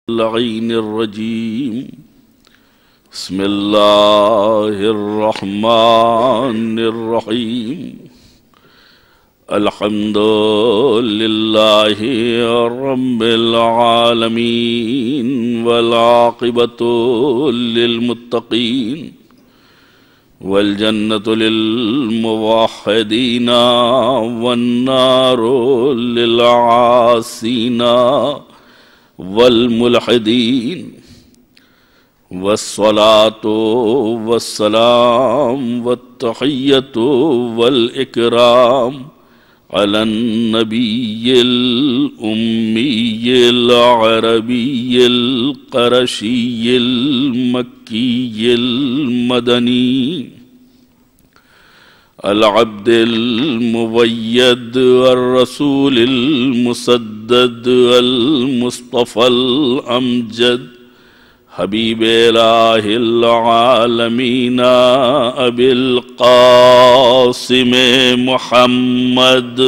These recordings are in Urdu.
اللعين الرجيم بسم الله الرحمن الرحيم الحمد لله رب العالمين والعاقبة للمتقين والجنة للموحدين والنار للعاصين والملحدين والصلاة والسلام والتحية والإكرام على النبي الأمي العربي القرشي المكي المدني العبد المبيد الرسول المسدد المصطفى الأمجد حبيب إله العالمين أبي القاسم محمد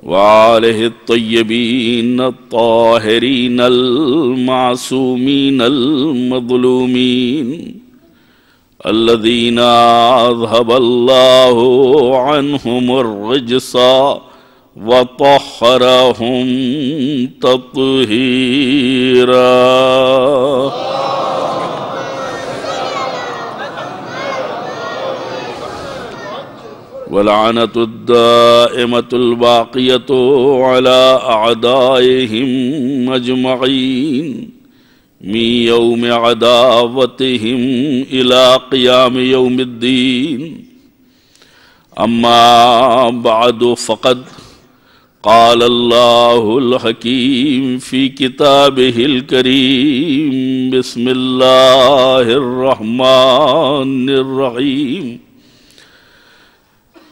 وآله الطيبين الطاهرين المعصومين المظلومين الذين أذهب الله عنهم الرجس وطهرهم تطهيرا واللعنة الدائمة الباقية على أعدائهم أجمعين من يوم عداوتهم إلى قيام يوم الدين أما بعد فقد قال الله الحكيم في كتابه الكريم بسم الله الرحمن الرحيم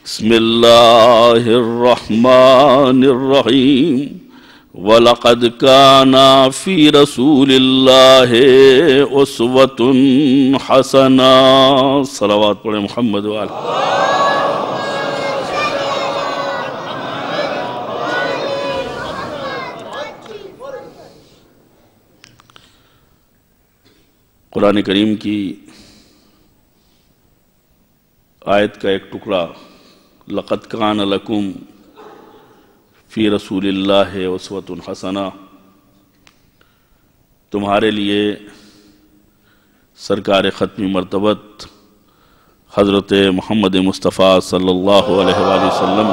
بسم الله الرحمن الرحيم وَلَقَدْ كَانَ فِي رَسُولِ اللَّهِ أُسْوَةٌ حَسَنَةٌ صلوات پڑھیں محمد وآلہ قرآن کریم کی آیت کا ایک ٹکڑا لَقَدْ كَانَ لَكُمْ فی رسول اللہ اسوۃ حسنہ تمہارے لیے سرکار ختم مرتبت حضرت محمد مصطفیٰ صلی اللہ علیہ وآلہ وسلم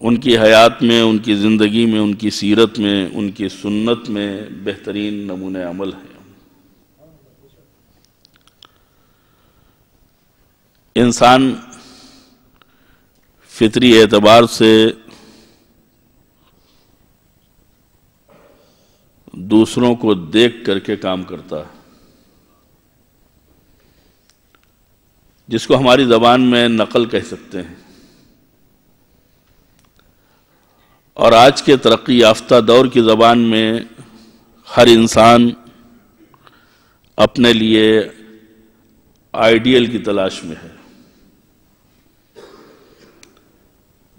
ان کی حیات میں، ان کی زندگی میں، ان کی سیرت میں، ان کی سنت میں بہترین نمونہ عمل ہے۔ انسان فطری اعتبار سے دوسروں کو دیکھ کر کے کام کرتا ہے، جس کو ہماری زبان میں نقل کہہ سکتے ہیں، اور آج کے ترقی یافتہ دور کی زبان میں ہر انسان اپنے لیے آئیڈیل کی تلاش میں ہے،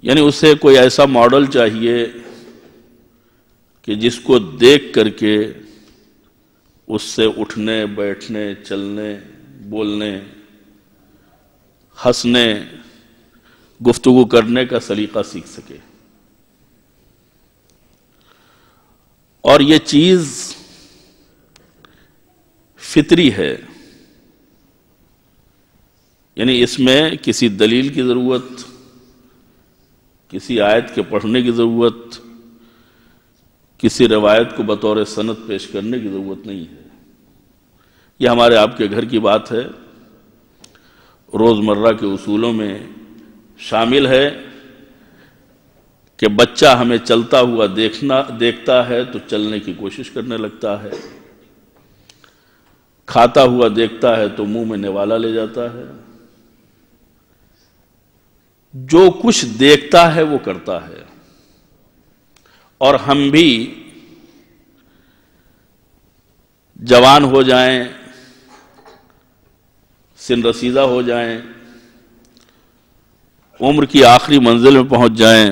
یعنی اسے کوئی ایسا ماڈل چاہیے کہ جس کو دیکھ کر کے اس سے اٹھنے، بیٹھنے، چلنے، بولنے، ہنسنے، گفتگو کرنے کا سلیقہ سیکھ سکے۔ اور یہ چیز فطری ہے، یعنی اس میں کسی دلیل کی ضرورت، کسی آیت کے پڑھنے کی ضرورت، کسی روایت کو بطور سند پیش کرنے کی ضرورت نہیں ہے۔ یہ ہمارے آپ کے گھر کی بات ہے، روزمرہ کے اصولوں میں شامل ہے کہ بچہ ہمیں چلتا ہوا دیکھتا ہے تو چلنے کی کوشش کرنے لگتا ہے، کھاتا ہوا دیکھتا ہے تو منہ میں نوالا لے جاتا ہے، جو کچھ دیکھتا ہے وہ کرتا ہے۔ اور ہم بھی جوان ہو جائیں، سن رسیدہ ہو جائیں، عمر کی آخری منزل میں پہنچ جائیں،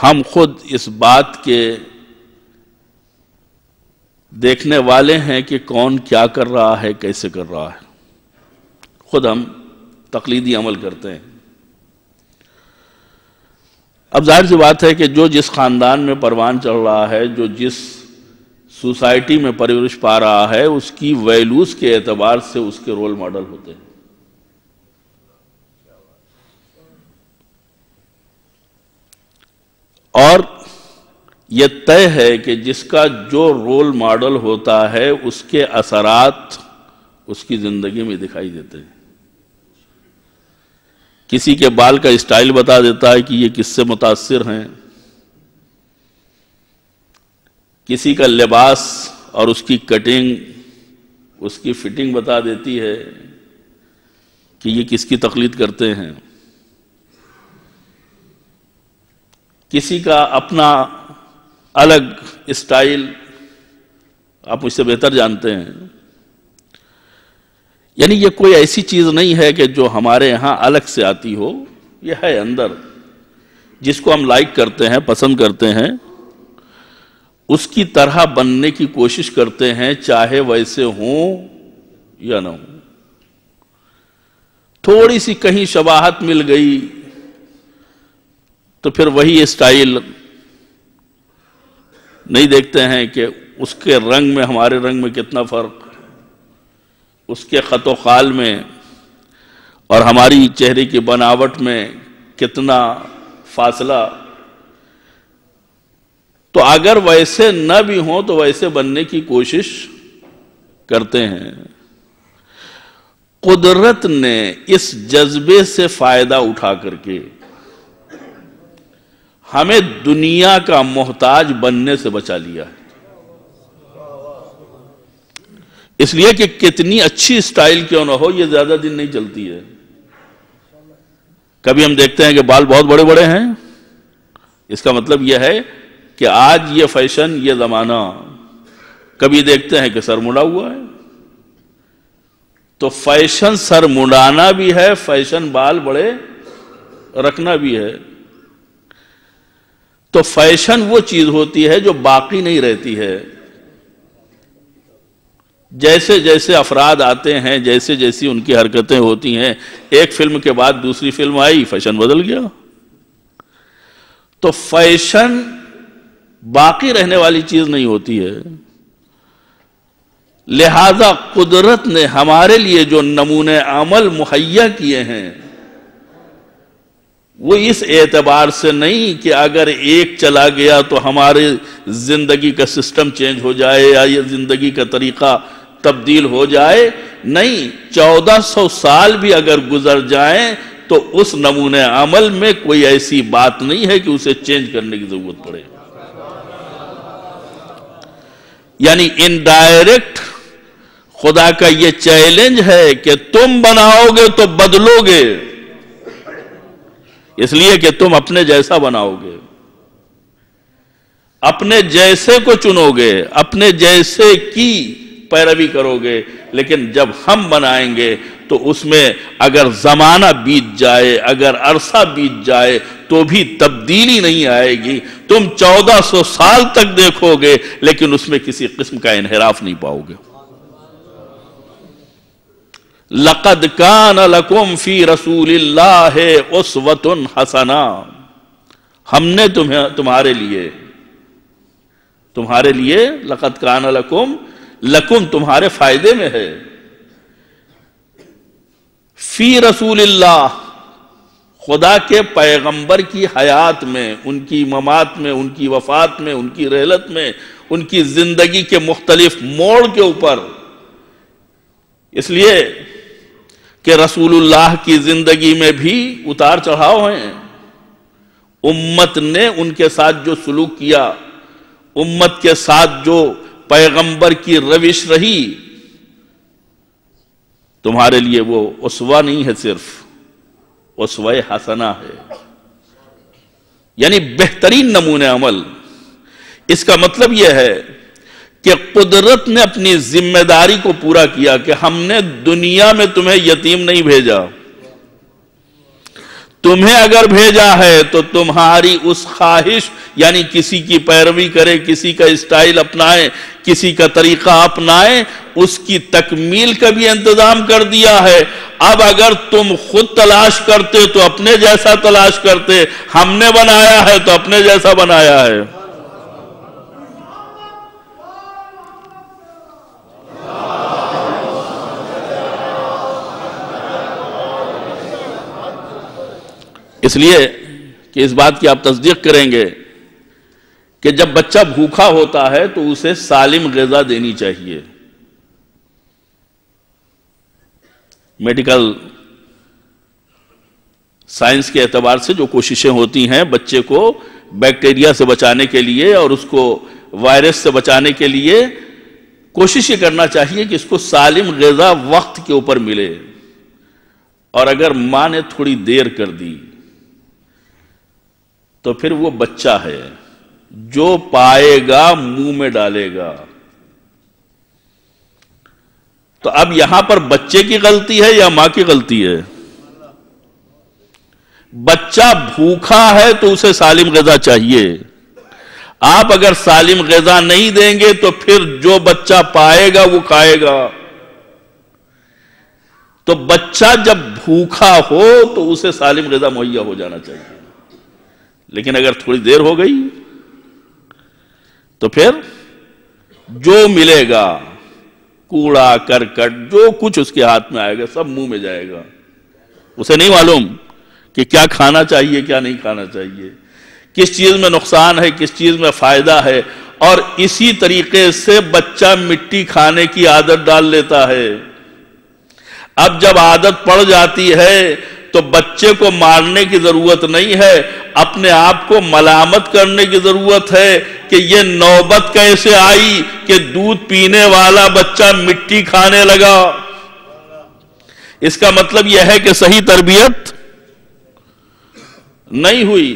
ہم خود اس بات کے دیکھنے والے ہیں کہ کون کیا کر رہا ہے، کیسے کر رہا ہے، خود ہم تقلیدی عمل کرتے ہیں۔ اب ظاہر سی بات ہے کہ جو جس خاندان میں پروان چڑھ رہا ہے، جو جس سوسائٹی میں پرورش پا رہا ہے، اس کی ویلیوز کے اعتبار سے اس کے رول ماڈل ہوتے ہیں۔ اور یہ طے ہے کہ جس کا جو رول ماڈل ہوتا ہے اس کے اثرات اس کی زندگی میں دکھائی دیتے ہیں۔ کسی کے بال کا اسٹائل بتا دیتا ہے کہ یہ کس سے متاثر ہیں، کسی کا لباس اور اس کی کٹنگ، اس کی فٹنگ بتا دیتی ہے کہ یہ کس کی تقلید کرتے ہیں، کسی کا اپنا الگ اسٹائل، آپ مجھ سے بہتر جانتے ہیں۔ یعنی یہ کوئی ایسی چیز نہیں ہے کہ جو ہمارے یہاں الگ سے آتی ہو، یہ ہے اندر، جس کو ہم لائک کرتے ہیں، پسند کرتے ہیں، اس کی طرح بننے کی کوشش کرتے ہیں، چاہے ویسے ہوں یا نہ ہوں۔ تھوڑی سی کہیں شباہت مل گئی تو پھر وہی اسٹائل، نہیں دیکھتے ہیں کہ اس کے رنگ میں ہمارے رنگ میں کتنا فرق، اس کے خط و خال میں اور ہماری چہرے کی بناوٹ میں کتنا فاصلہ۔ تو اگر ویسے نہ بھی ہوں تو ویسے بننے کی کوشش کرتے ہیں۔ قدرت نے اس جذبے سے فائدہ اٹھا کر کے ہمیں دنیا کا محتاج بننے سے بچا لیا ہے۔ اس لیے کہ کتنی اچھی اسٹائل کیوں نہ ہو، یہ زیادہ دن نہیں چلتی ہے۔ کبھی ہم دیکھتے ہیں کہ بال بہت بڑے بڑے ہیں، اس کا مطلب یہ ہے کہ آج یہ فیشن، یہ زمانہ۔ کبھی دیکھتے ہیں کہ سر مڑا ہوا ہے، تو فیشن سر مڑانا بھی ہے، فیشن بال بڑے رکھنا بھی ہے۔ تو فیشن وہ چیز ہوتی ہے جو باقی نہیں رہتی ہے۔ جیسے جیسے افراد آتے ہیں، جیسے جیسی ان کی حرکتیں ہوتی ہیں، ایک فلم کے بعد دوسری فلم آئی، فیشن بدل گیا۔ تو فیشن باقی رہنے والی چیز نہیں ہوتی ہے۔ لہذا قدرت نے ہمارے لیے جو نمونے عمل مہیا کیے ہیں، وہ اس اعتبار سے نہیں کہ اگر ایک چلا گیا تو ہمارے زندگی کا سسٹم چینج ہو جائے یا یہ زندگی کا طریقہ تبدیل ہو جائے، نہیں، 1400 سال بھی اگر گزر جائیں تو اس نمونے عمل میں کوئی ایسی بات نہیں ہے کہ اسے چینج کرنے کی ضرورت پڑے۔ یعنی انڈائریکٹ خدا کا یہ چیلنج ہے کہ تم بناؤ گے تو بدلو گے، اس لیے کہ تم اپنے جیسا بناؤ گے، اپنے جیسے کو چنو گے، اپنے جیسے کی پیروی کرو گے۔ لیکن جب ہم بنائیں گے تو اس میں اگر زمانہ بیت جائے، اگر عرصہ بیت جائے تو بھی تبدیلی نہیں آئے گی۔ تم 1400 سال تک دیکھو گے لیکن اس میں کسی قسم کا انحراف نہیں پاؤ گے۔ لَقَدْ كَانَ لَكُمْ فِي رَسُولِ اللَّهِ أُسْوَةٌ حَسَنَةٌ، ہم نے تمہارے لیے لَقَدْ كَانَ لَكُمْ تمہارے فائدے میں ہے، فی رسول اللہ، خدا کے پیغمبر کی حیات میں، ان کی ممات میں، ان کی وفات میں، ان کی رحلت میں، ان کی زندگی کے مختلف موڑ کے اوپر۔ اس لیے کہ رسول اللہ کی زندگی میں بھی اتار چڑھاؤ ہیں، امت نے ان کے ساتھ جو سلوک کیا، امت کے ساتھ جو پیغمبر کی روش رہی، تمہارے لیے وہ اسوہ نہیں ہے، صرف اسوہ حسنہ ہے، یعنی بہترین نمونے عمل۔ اس کا مطلب یہ ہے کہ قدرت نے اپنی ذمہ داری کو پورا کیا کہ ہم نے دنیا میں تمہیں یتیم نہیں بھیجا، تمہیں اگر بھیجا ہے تو تمہاری اس خواہش یعنی کسی کی پیروی کرے، کسی کا اسٹائل اپنائے، کسی کا طریقہ اپنائے، اس کی تکمیل کا بھی انتظام کر دیا ہے۔ اب اگر تم خود تلاش کرتے تو اپنے جیسا تلاش کرتے، ہم نے بنایا ہے تو اپنے جیسا بنایا ہے۔ اس لیے کہ اس بات کی آپ تصدیق کریں گے کہ جب بچہ بھوکا ہوتا ہے تو اسے سالم غذا دینی چاہیے۔ میڈیکل سائنس کے اعتبار سے جو کوششیں ہوتی ہیں بچے کو بیکٹیریا سے بچانے کے لیے اور اس کو وائرس سے بچانے کے لیے، کوشش یہ کرنا چاہیے کہ اس کو سالم غذا وقت کے اوپر ملے، اور اگر ماں نے تھوڑی دیر کر دی تو پھر وہ بچہ ہے، جو پائے گا منہ میں ڈالے گا۔ تو اب یہاں پر بچے کی غلطی ہے یا ماں کی غلطی ہے؟ بچہ بھوکا ہے تو اسے سالم غذا چاہیے۔ آپ اگر سالم غذا نہیں دیں گے تو پھر جو بچہ پائے گا وہ کھائے گا۔ تو بچہ جب بھوکا ہو تو اسے سالم غذا مہیا ہو جانا چاہیے، لیکن اگر تھوڑی دیر ہو گئی تو پھر جو ملے گا، کوڑا کرکٹ جو کچھ اس کے ہاتھ میں آئے گا سب منہ میں جائے گا۔ اسے نہیں معلوم کہ کیا کھانا چاہیے کیا نہیں کھانا چاہیے، کس چیز میں نقصان ہے کس چیز میں فائدہ ہے۔ اور اسی طریقے سے بچہ مٹی کھانے کی عادت ڈال لیتا ہے۔ اب جب عادت پڑ جاتی ہے تو بچے کو مارنے کی ضرورت نہیں ہے، اپنے آپ کو ملامت کرنے کی ضرورت ہے کہ یہ نوبت کیسے آئی کہ دودھ پینے والا بچہ مٹی کھانے لگا۔ اس کا مطلب یہ ہے کہ صحیح تربیت نہیں ہوئی۔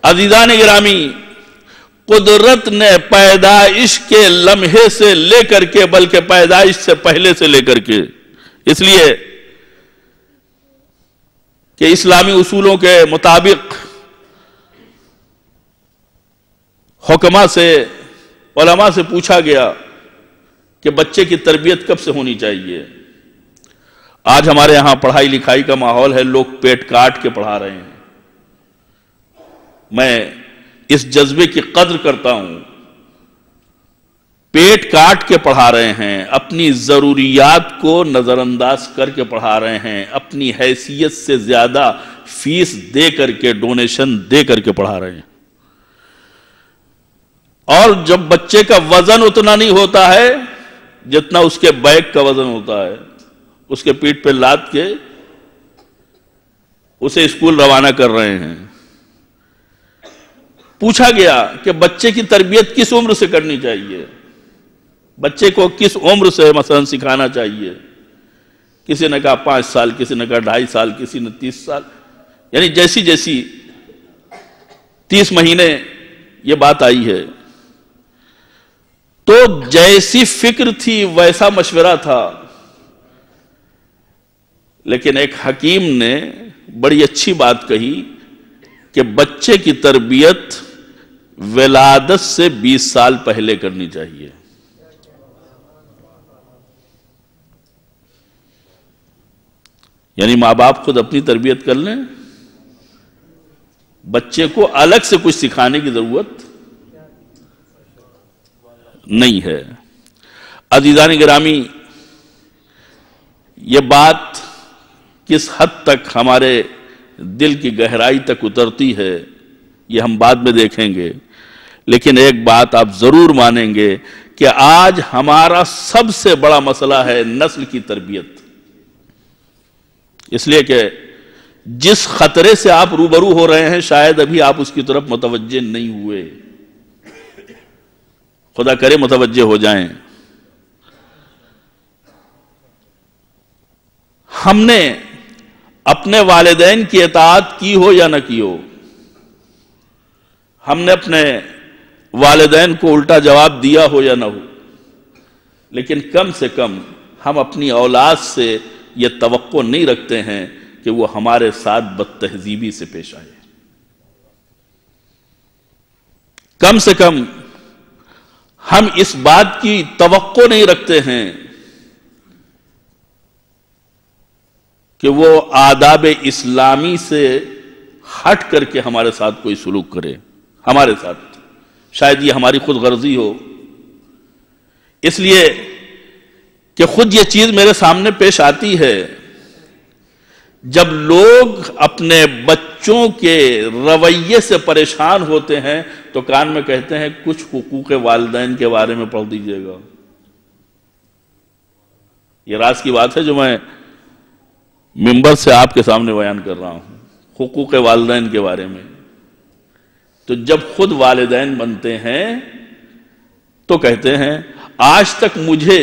عزیزان گرامی، قدرت نے پیدائش کے لمحے سے لے کر کے بلکہ پیدائش سے پہلے سے لے کر کے، اس لیے کہ اسلامی اصولوں کے مطابق حکماء سے علماء سے پوچھا گیا کہ بچے کی تربیت کب سے ہونی چاہیے۔ آج ہمارے ہاں پڑھائی لکھائی کا ماحول ہے، لوگ پیٹ کاٹ کے پڑھا رہے ہیں۔ میں اس جذبے کی قدر کرتا ہوں۔ پیٹ کاٹ کے پڑھا رہے ہیں، اپنی ضروریات کو نظر انداز کر کے پڑھا رہے ہیں، اپنی حیثیت سے زیادہ فیس دے کر کے ڈونیشن دے کر کے پڑھا رہے ہیں۔ اور جب بچے کا وزن اتنا نہیں ہوتا ہے جتنا اس کے بیگ کا وزن ہوتا ہے، اس کے پیٹھ پہ لاد کے اسے اسکول روانہ کر رہے ہیں۔ پوچھا گیا کہ بچے کی تربیت کس عمر سے کرنی چاہیے، بچے کو کس عمر سے مثلا سکھانا چاہیے۔ کسی نے کہا 5 سال، کسی نے کہا 2.5 سال، کسی نے 30 سال، یعنی جیسی 30 مہینے یہ بات آئی ہے۔ تو جیسی فکر تھی ویسا مشورہ تھا، لیکن ایک حکیم نے بڑی اچھی بات کہی کہ بچے کی تربیت ولادت سے 20 سال پہلے کرنی چاہیے۔ یعنی ماں باپ خود اپنی تربیت کر لیں، بچے کو الگ سے کچھ سکھانے کی ضرورت نہیں ہے۔ عزیزان گرامی، یہ بات کس حد تک ہمارے دل کی گہرائی تک اترتی ہے یہ ہم بعد میں دیکھیں گے، لیکن ایک بات آپ ضرور مانیں گے کہ آج ہمارا سب سے بڑا مسئلہ ہے نسل کی تربیت۔ اس لیے کہ جس خطرے سے آپ روبرو ہو رہے ہیں شاید ابھی آپ اس کی طرف متوجہ نہیں ہوئے، خدا کرے متوجہ ہو جائیں۔ ہم نے اپنے والدین کی اطاعت کی ہو یا نہ کی ہو، ہم نے اپنے والدین کو الٹا جواب دیا ہو یا نہ ہو، لیکن کم سے کم ہم اپنی اولاد سے یہ توقع نہیں رکھتے ہیں کہ وہ ہمارے ساتھ بدتہذیبی سے پیش آئے۔ کم سے کم ہم اس بات کی توقع نہیں رکھتے ہیں کہ وہ آداب اسلامی سے ہٹ کر کے ہمارے ساتھ کوئی سلوک کرے، ہمارے ساتھ۔ شاید یہ ہماری خود غرضی ہو، اس لیے کہ خود یہ چیز میرے سامنے پیش آتی ہے، جب لوگ اپنے بچوں کے رویے سے پریشان ہوتے ہیں تو کان میں کہتے ہیں کچھ حقوق والدین کے بارے میں پڑھ دیجئے گا۔ یہ راز کی بات ہے جو میں منبر سے آپ کے سامنے بیان کر رہا ہوں، حقوق والدین کے بارے میں۔ تو جب خود والدین بنتے ہیں تو کہتے ہیں آج تک مجھے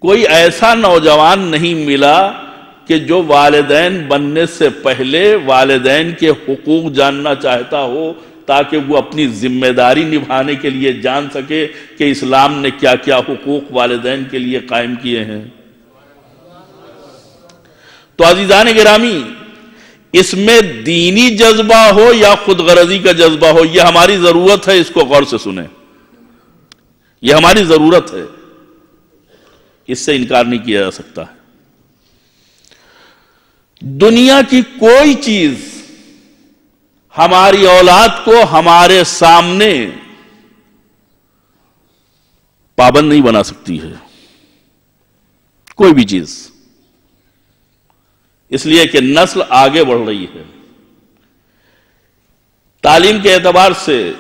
کوئی ایسا نوجوان نہیں ملا کہ جو والدین بننے سے پہلے والدین کے حقوق جاننا چاہتا ہو تاکہ وہ اپنی ذمہ داری نبھانے کے لیے جان سکے کہ اسلام نے کیا کیا حقوق والدین کے لیے قائم کیے ہیں۔ تو عزیزان گرامی، اس میں دینی جذبہ ہو یا خود غرضی کا جذبہ ہو، یہ ہماری ضرورت ہے، اس کو غور سے سنیں، یہ ہماری ضرورت ہے، اس سے انکار نہیں کیا جا سکتا ہے۔ دنیا کی کوئی چیز ہماری اولاد کو ہمارے سامنے پابند نہیں بنا سکتی ہے، کوئی بھی چیز، اس لیے کہ نسل آگے بڑھ رہی ہے۔ تعلیم کے اعتبار سے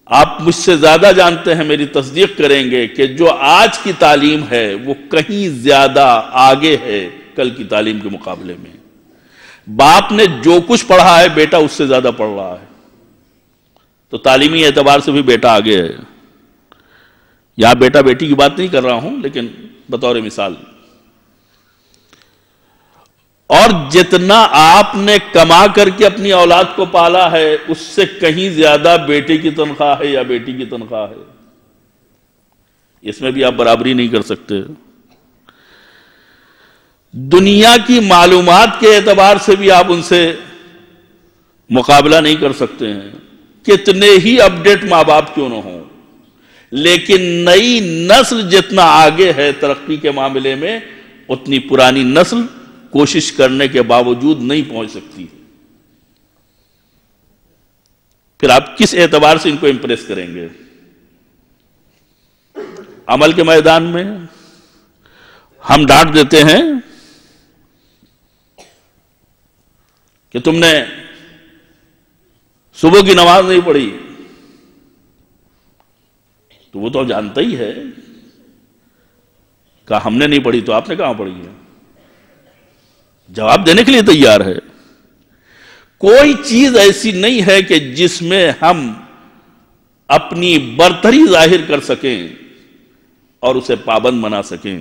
آپ مجھ سے زیادہ جانتے ہیں، میری تصدیق کریں گے کہ جو آج کی تعلیم ہے وہ کہیں زیادہ آگے ہے کل کی تعلیم کے مقابلے میں۔ باپ نے جو کچھ پڑھا ہے بیٹا اس سے زیادہ پڑھ رہا ہے، تو تعلیمی اعتبار سے بھی بیٹا آگے ہے۔ یہاں بیٹا بیٹی کی بات نہیں کر رہا ہوں، لیکن بطور مثال۔ اور جتنا آپ نے کما کر کے اپنی اولاد کو پالا ہے اس سے کہیں زیادہ بیٹے کی تنخواہ ہے یا بیٹی کی تنخواہ ہے، اس میں بھی آپ برابری نہیں کر سکتے۔ دنیا کی معلومات کے اعتبار سے بھی آپ ان سے مقابلہ نہیں کر سکتے ہیں، کتنے ہی اپڈیٹ ماں باپ کیوں نہ ہوں، لیکن نئی نسل جتنا آگے ہے ترقی کے معاملے میں، اتنی پرانی نسل کوشش کرنے کے باوجود نہیں پہنچ سکتی۔ پھر آپ کس اعتبار سے ان کو امپریس کریں گے؟ عمل کے میدان میں ہم ڈانٹ دیتے ہیں کہ تم نے صبح کی نماز نہیں پڑھی، تو وہ تو جانتا ہی ہے، کہا ہم نے نہیں پڑھی تو آپ نے کہاں پڑھی ہے، جواب دینے کے لیے تیار ہے۔ کوئی چیز ایسی نہیں ہے کہ جس میں ہم اپنی برتری ظاہر کر سکیں اور اسے پابند بنا سکیں۔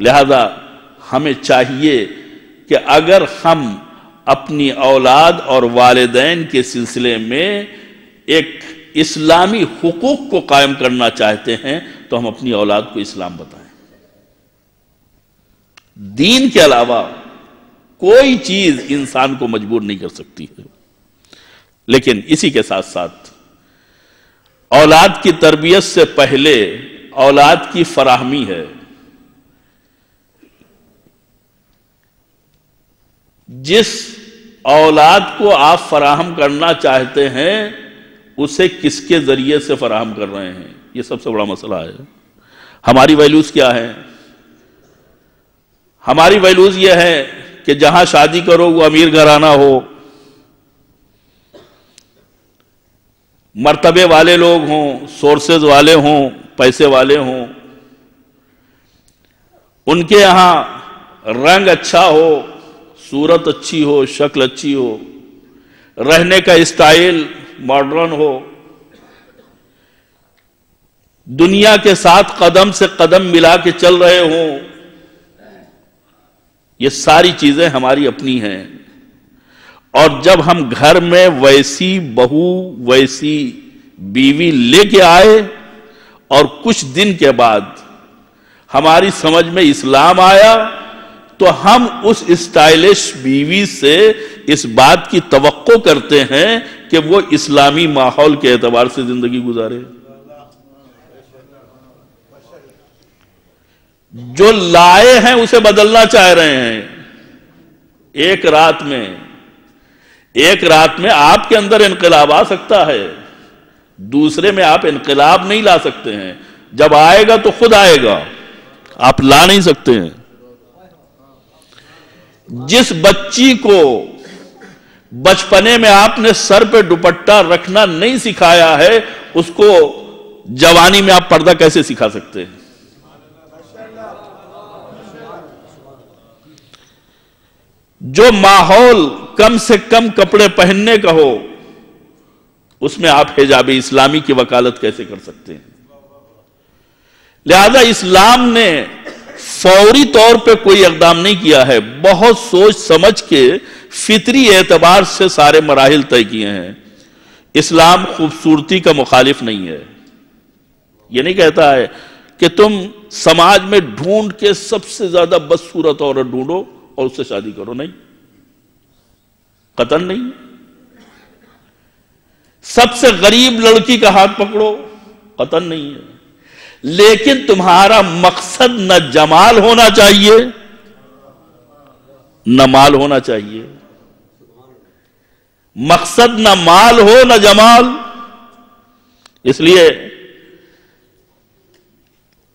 لہذا ہمیں چاہیے کہ اگر ہم اپنی اولاد اور والدین کے سلسلے میں ایک اسلامی حقوق کو قائم کرنا چاہتے ہیں تو ہم اپنی اولاد کو اسلام بتائیں۔ دین کے علاوہ کوئی چیز انسان کو مجبور نہیں کر سکتی ہے۔ لیکن اسی کے ساتھ ساتھ اولاد کی تربیت سے پہلے اولاد کی فراہمی ہے۔ جس اولاد کو آپ فراہم کرنا چاہتے ہیں اسے کس کے ذریعے سے فراہم کر رہے ہیں، یہ سب سے بڑا مسئلہ ہے۔ ہماری ویلیوز کیا ہے؟ ہماری ویلیوز یہ ہے کہ جہاں شادی کرو وہ امیر گھرانہ ہو، مرتبے والے لوگ ہوں، سورسز والے ہوں، پیسے والے ہوں، ان کے یہاں رنگ اچھا ہو، صورت اچھی ہو، شکل اچھی ہو، رہنے کا اسٹائل ماڈرن ہو، دنیا کے ساتھ قدم سے قدم ملا کے چل رہے ہوں۔ یہ ساری چیزیں ہماری اپنی ہیں، اور جب ہم گھر میں ویسی بہو ویسی بیوی لے کے آئے اور کچھ دن کے بعد ہماری سمجھ میں اسلام آیا تو ہم اس اسٹائلش بیوی سے اس بات کی توقع کرتے ہیں کہ وہ اسلامی ماحول کے اعتبار سے زندگی گزارے. جو لائے ہیں اسے بدلنا چاہ رہے ہیں. ایک رات میں آپ کے اندر انقلاب آ سکتا ہے, دوسرے میں آپ انقلاب نہیں لا سکتے ہیں. جب آئے گا تو خود آئے گا, آپ لا نہیں سکتے ہیں. جس بچی کو بچپنے میں آپ نے سر پہ دوپٹہ رکھنا نہیں سکھایا ہے, اس کو جوانی میں آپ پردہ کیسے سکھا سکتے ہیں؟ جو ماحول کم سے کم کپڑے پہننے کا ہو, اس میں آپ حجاب اسلامی کی وکالت کیسے کر سکتے ہیں؟ لہذا اسلام نے فوری طور پہ کوئی اقدام نہیں کیا ہے, بہت سوچ سمجھ کے فطری اعتبار سے سارے مراحل طے کیے ہیں. اسلام خوبصورتی کا مخالف نہیں ہے. یہ نہیں کہتا ہے کہ تم سماج میں ڈھونڈ کے سب سے زیادہ بدصورت عورت ڈھونڈو اور اس سے شادی کرو, نہیں, قطعاً نہیں. سب سے غریب لڑکی کا ہاتھ پکڑو, قطعاً نہیں ہے. لیکن تمہارا مقصد نہ جمال ہونا چاہیے نہ مال ہونا چاہیے. مقصد نہ مال ہو نہ جمال. اس لیے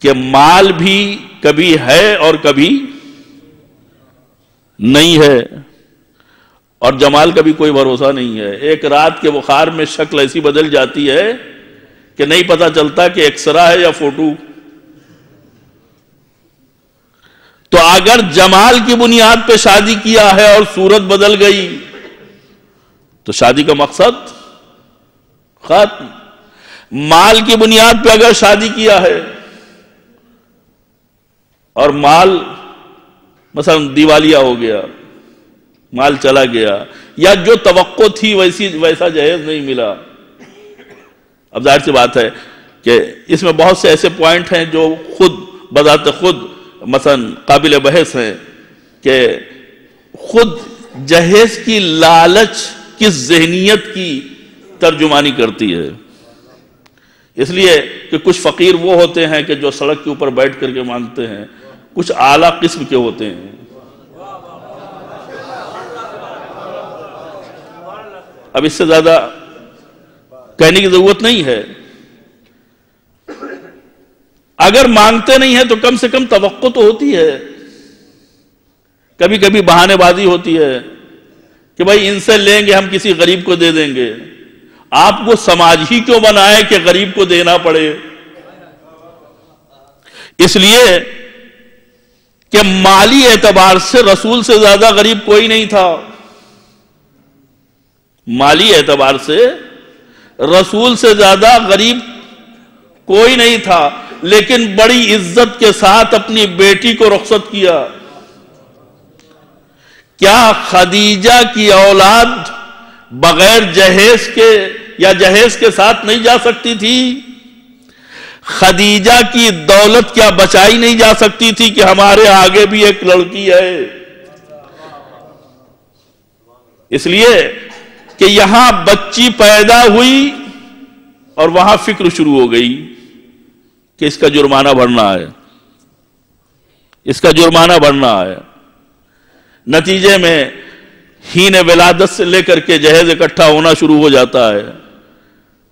کہ مال بھی کبھی ہے اور کبھی نہیں ہے, اور جمال کا بھی کوئی بھروسہ نہیں ہے. ایک رات کے بخار میں شکل ایسی بدل جاتی ہے کہ نہیں پتا چلتا کہ ایکسرا ہے یا فوٹو. تو اگر جمال کی بنیاد پہ شادی کیا ہے اور صورت بدل گئی تو شادی کا مقصد ختم. مال کی بنیاد پہ اگر شادی کیا ہے اور مال مثلا دیوالیہ ہو گیا, مال چلا گیا, یا جو توقع تھی ویسا جہیز نہیں ملا, اب ظاہر سی بات ہے کہ اس میں بہت سے ایسے پوائنٹ ہیں جو خود بذات خود مثلا قابل بحث ہیں کہ خود جہیز کی لالچ کس ذہنیت کی ترجمانی کرتی ہے. اس لیے کہ کچھ فقیر وہ ہوتے ہیں کہ جو سڑک کے اوپر بیٹھ کر کے مانگتے ہیں, کچھ اعلیٰ قسم کے ہوتے ہیں. اب اس سے زیادہ کہنے کی ضرورت نہیں ہے. اگر مانگتے نہیں ہیں تو کم سے کم توقع تو ہوتی ہے. کبھی کبھی بہانے بازی ہوتی ہے کہ بھائی ان سے لیں گے, ہم کسی غریب کو دے دیں گے. آپ کو سماج ہی کیوں بنائے کہ غریب کو دینا پڑے؟ اس لیے کہ مالی اعتبار سے رسول سے زیادہ غریب کوئی نہیں تھا. مالی اعتبار سے رسول سے زیادہ غریب کوئی نہیں تھا, لیکن بڑی عزت کے ساتھ اپنی بیٹی کو رخصت کیا. کیا خدیجہ کی اولاد بغیر جہیز کے یا جہیز کے ساتھ نہیں جا سکتی تھی؟ خدیجہ کی دولت کیا بچائی نہیں جا سکتی تھی کہ ہمارے آگے بھی ایک لڑکی ہے؟ اس لیے کہ یہاں بچی پیدا ہوئی اور وہاں فکر شروع ہو گئی کہ اس کا جرمانہ بھرنا ہے, اس کا جرمانہ بھرنا ہے. نتیجے میں ہین ولادت سے لے کر کے جہیز اکٹھا ہونا شروع ہو جاتا ہے.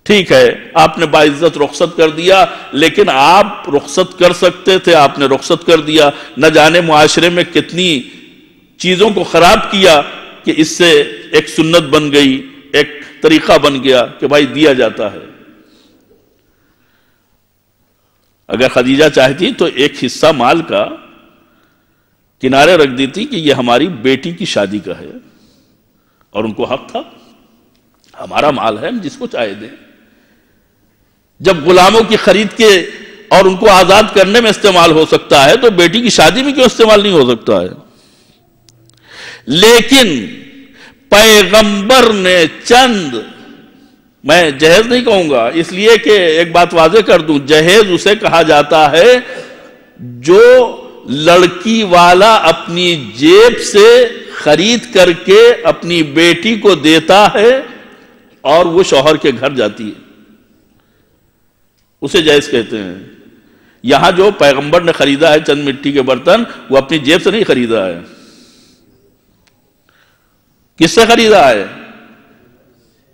ٹھیک ہے, آپ نے باعزت رخصت کر دیا, لیکن آپ رخصت کر سکتے تھے, آپ نے رخصت کر دیا. نہ جانے معاشرے میں کتنی چیزوں کو خراب کیا کہ اس سے ایک سنت بن گئی, ایک طریقہ بن گیا کہ بھائی دیا جاتا ہے. اگر خدیجہ چاہتی تو ایک حصہ مال کا کنارے رکھ دیتی کہ یہ ہماری بیٹی کی شادی کا ہے, اور ان کو حق تھا, ہمارا مال ہے, ہم جس کو چاہے دیں. جب غلاموں کی خرید کے اور ان کو آزاد کرنے میں استعمال ہو سکتا ہے تو بیٹی کی شادی میں کیوں استعمال نہیں ہو سکتا ہے؟ لیکن پیغمبر نے چند، میں جہیز نہیں کہوں گا اس لیے کہ ایک بات واضح کر دوں، جہیز اسے کہا جاتا ہے جو لڑکی والا اپنی جیب سے خرید کر کے اپنی بیٹی کو دیتا ہے اور وہ شوہر کے گھر جاتی ہے، اسے جہیز کہتے ہیں۔ یہاں جو پیغمبر نے خریدا ہے چند مٹی کے برتن، وہ اپنی جیب سے نہیں خریدا ہے۔ کس سے خریدا ہے؟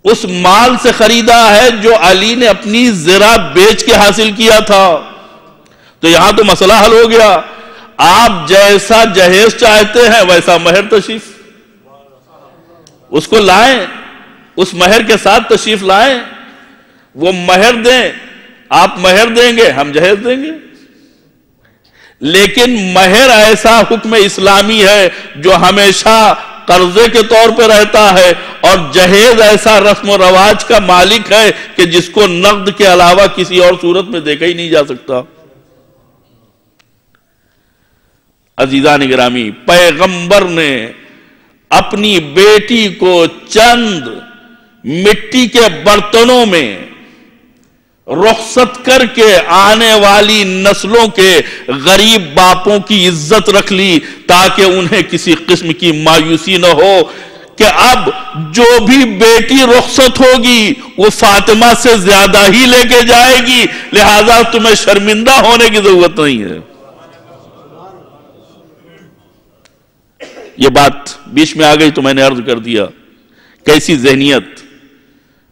اس مال سے خریدا ہے جو علی نے اپنی زرہ بیچ کے حاصل کیا تھا۔ تو یہاں تو مسئلہ حل ہو گیا، آپ جیسا جہیز چاہتے ہیں ویسا مہر تشریف اس کو لائیں، اس مہر کے ساتھ تشریف لائیں، وہ مہر دیں، آپ مہر دیں گے ہم جہیز دیں گے۔ لیکن مہر ایسا حکم اسلامی ہے جو ہمیشہ قرضے کے طور پہ رہتا ہے، اور جہیز ایسا رسم و رواج کا مالک ہے کہ جس کو نقد کے علاوہ کسی اور صورت میں دیکھا ہی نہیں جا سکتا۔ عزیزان گرامی، پیغمبر نے اپنی بیٹی کو چند مٹی کے برتنوں میں رخصت کر کے آنے والی نسلوں کے غریب باپوں کی عزت رکھ لی تاکہ انہیں کسی قسم کی مایوسی نہ ہو کہ اب جو بھی بیٹی رخصت ہوگی وہ فاطمہ سے زیادہ ہی لے کے جائے گی، لہذا تمہیں شرمندہ ہونے کی ضرورت نہیں ہے۔ یہ بات بیچ میں آ گئی تو میں نے عرض کر دیا کیسی ذہنیت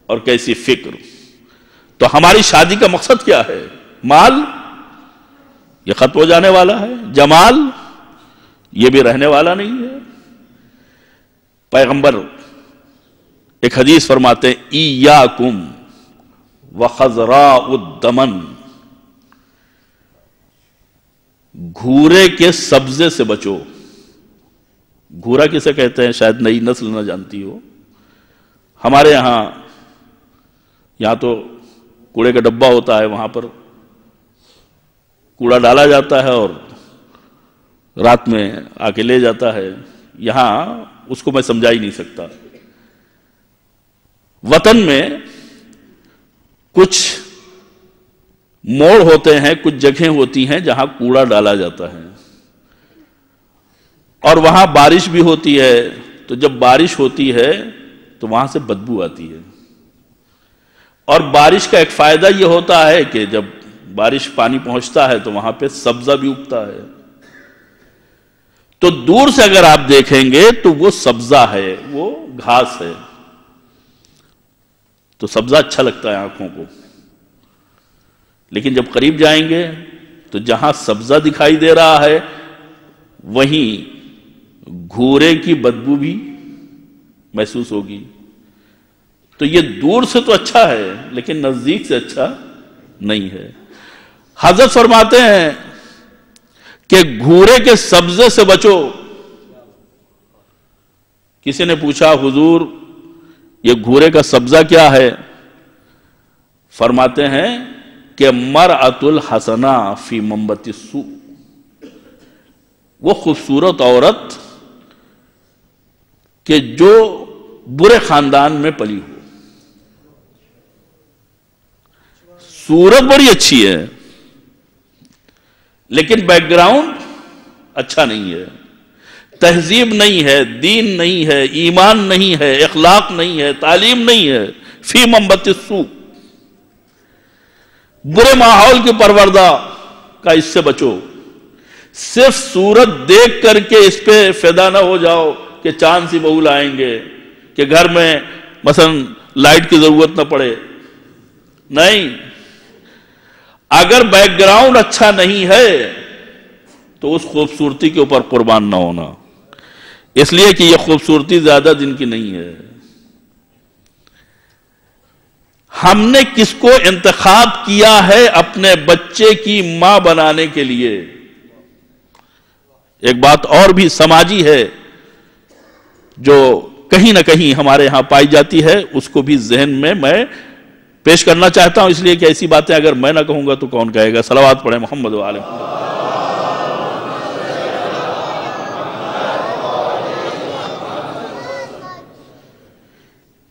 اور کیسی فکر۔ تو ہماری شادی کا مقصد کیا ہے؟ مال یہ ختم ہو جانے والا ہے، جمال یہ بھی رہنے والا نہیں ہے۔ پیغمبر ایک حدیث فرماتے ہیں ایاکم وخضراء الدمن، گھورے کے سبزے سے بچو۔ گھورا کسے کہتے ہیں شاید نئی نسل نہ جانتی ہو۔ ہمارے یہاں تو کوڑے کا ڈبہ ہوتا ہے، وہاں پر کوڑا ڈالا جاتا ہے اور رات میں آ کے لے جاتا ہے۔ یہاں اس کو میں سمجھا ہی نہیں سکتا۔ وطن میں کچھ موڑ ہوتے ہیں، کچھ جگہیں ہوتی ہیں جہاں کوڑا ڈالا جاتا ہے، اور وہاں بارش بھی ہوتی ہے، تو جب بارش ہوتی ہے تو وہاں سے بدبو آتی ہے۔ اور بارش کا ایک فائدہ یہ ہوتا ہے کہ جب بارش پانی پہنچتا ہے تو وہاں پہ سبزہ بھی اگتا ہے، تو دور سے اگر آپ دیکھیں گے تو وہ سبزہ ہے، وہ گھاس ہے، تو سبزہ اچھا لگتا ہے آنکھوں کو۔ لیکن جب قریب جائیں گے تو جہاں سبزہ دکھائی دے رہا ہے وہیں گھورے کی بدبو بھی محسوس ہوگی۔ تو یہ دور سے تو اچھا ہے لیکن نزدیک سے اچھا نہیں ہے۔ حضرت فرماتے ہیں کہ گھورے کے سبزے سے بچو۔ کسی نے پوچھا حضور یہ گھورے کا سبزہ کیا ہے؟ فرماتے ہیں کہ مرأۃ الحسنہ فی منبت السوء، وہ خوبصورت عورت کہ جو برے خاندان میں پلی ہو۔ صورت بڑی اچھی ہے لیکن بیک گراؤنڈ اچھا نہیں ہے، تہذیب نہیں ہے، دین نہیں ہے، ایمان نہیں ہے، اخلاق نہیں ہے، تعلیم نہیں ہے۔ فی منبت السوء، برے ماحول کی پروردہ کا اس سے بچو۔ صرف صورت دیکھ کر کے اس پہ فدا نہ ہو جاؤ کہ چاند سی بہو لائیں گے، کہ گھر میں مثلا لائٹ کی ضرورت نہ پڑے۔ نہیں، اگر بیک گراؤنڈ اچھا نہیں ہے تو اس خوبصورتی کے اوپر قربان نہ ہونا، اس لیے کہ یہ خوبصورتی زیادہ دن کی نہیں ہے۔ ہم نے کس کو انتخاب کیا ہے اپنے بچے کی ماں بنانے کے لیے؟ ایک بات اور بھی سماجی ہے جو کہیں نہ کہیں ہمارے ہاں پائی جاتی ہے، اس کو بھی ذہن میں پیش کرنا چاہتا ہوں، اس لیے کہ ایسی باتیں اگر میں نہ کہوں گا تو کون کہے گا؟ صلوات پڑھیں محمد و آل محمد۔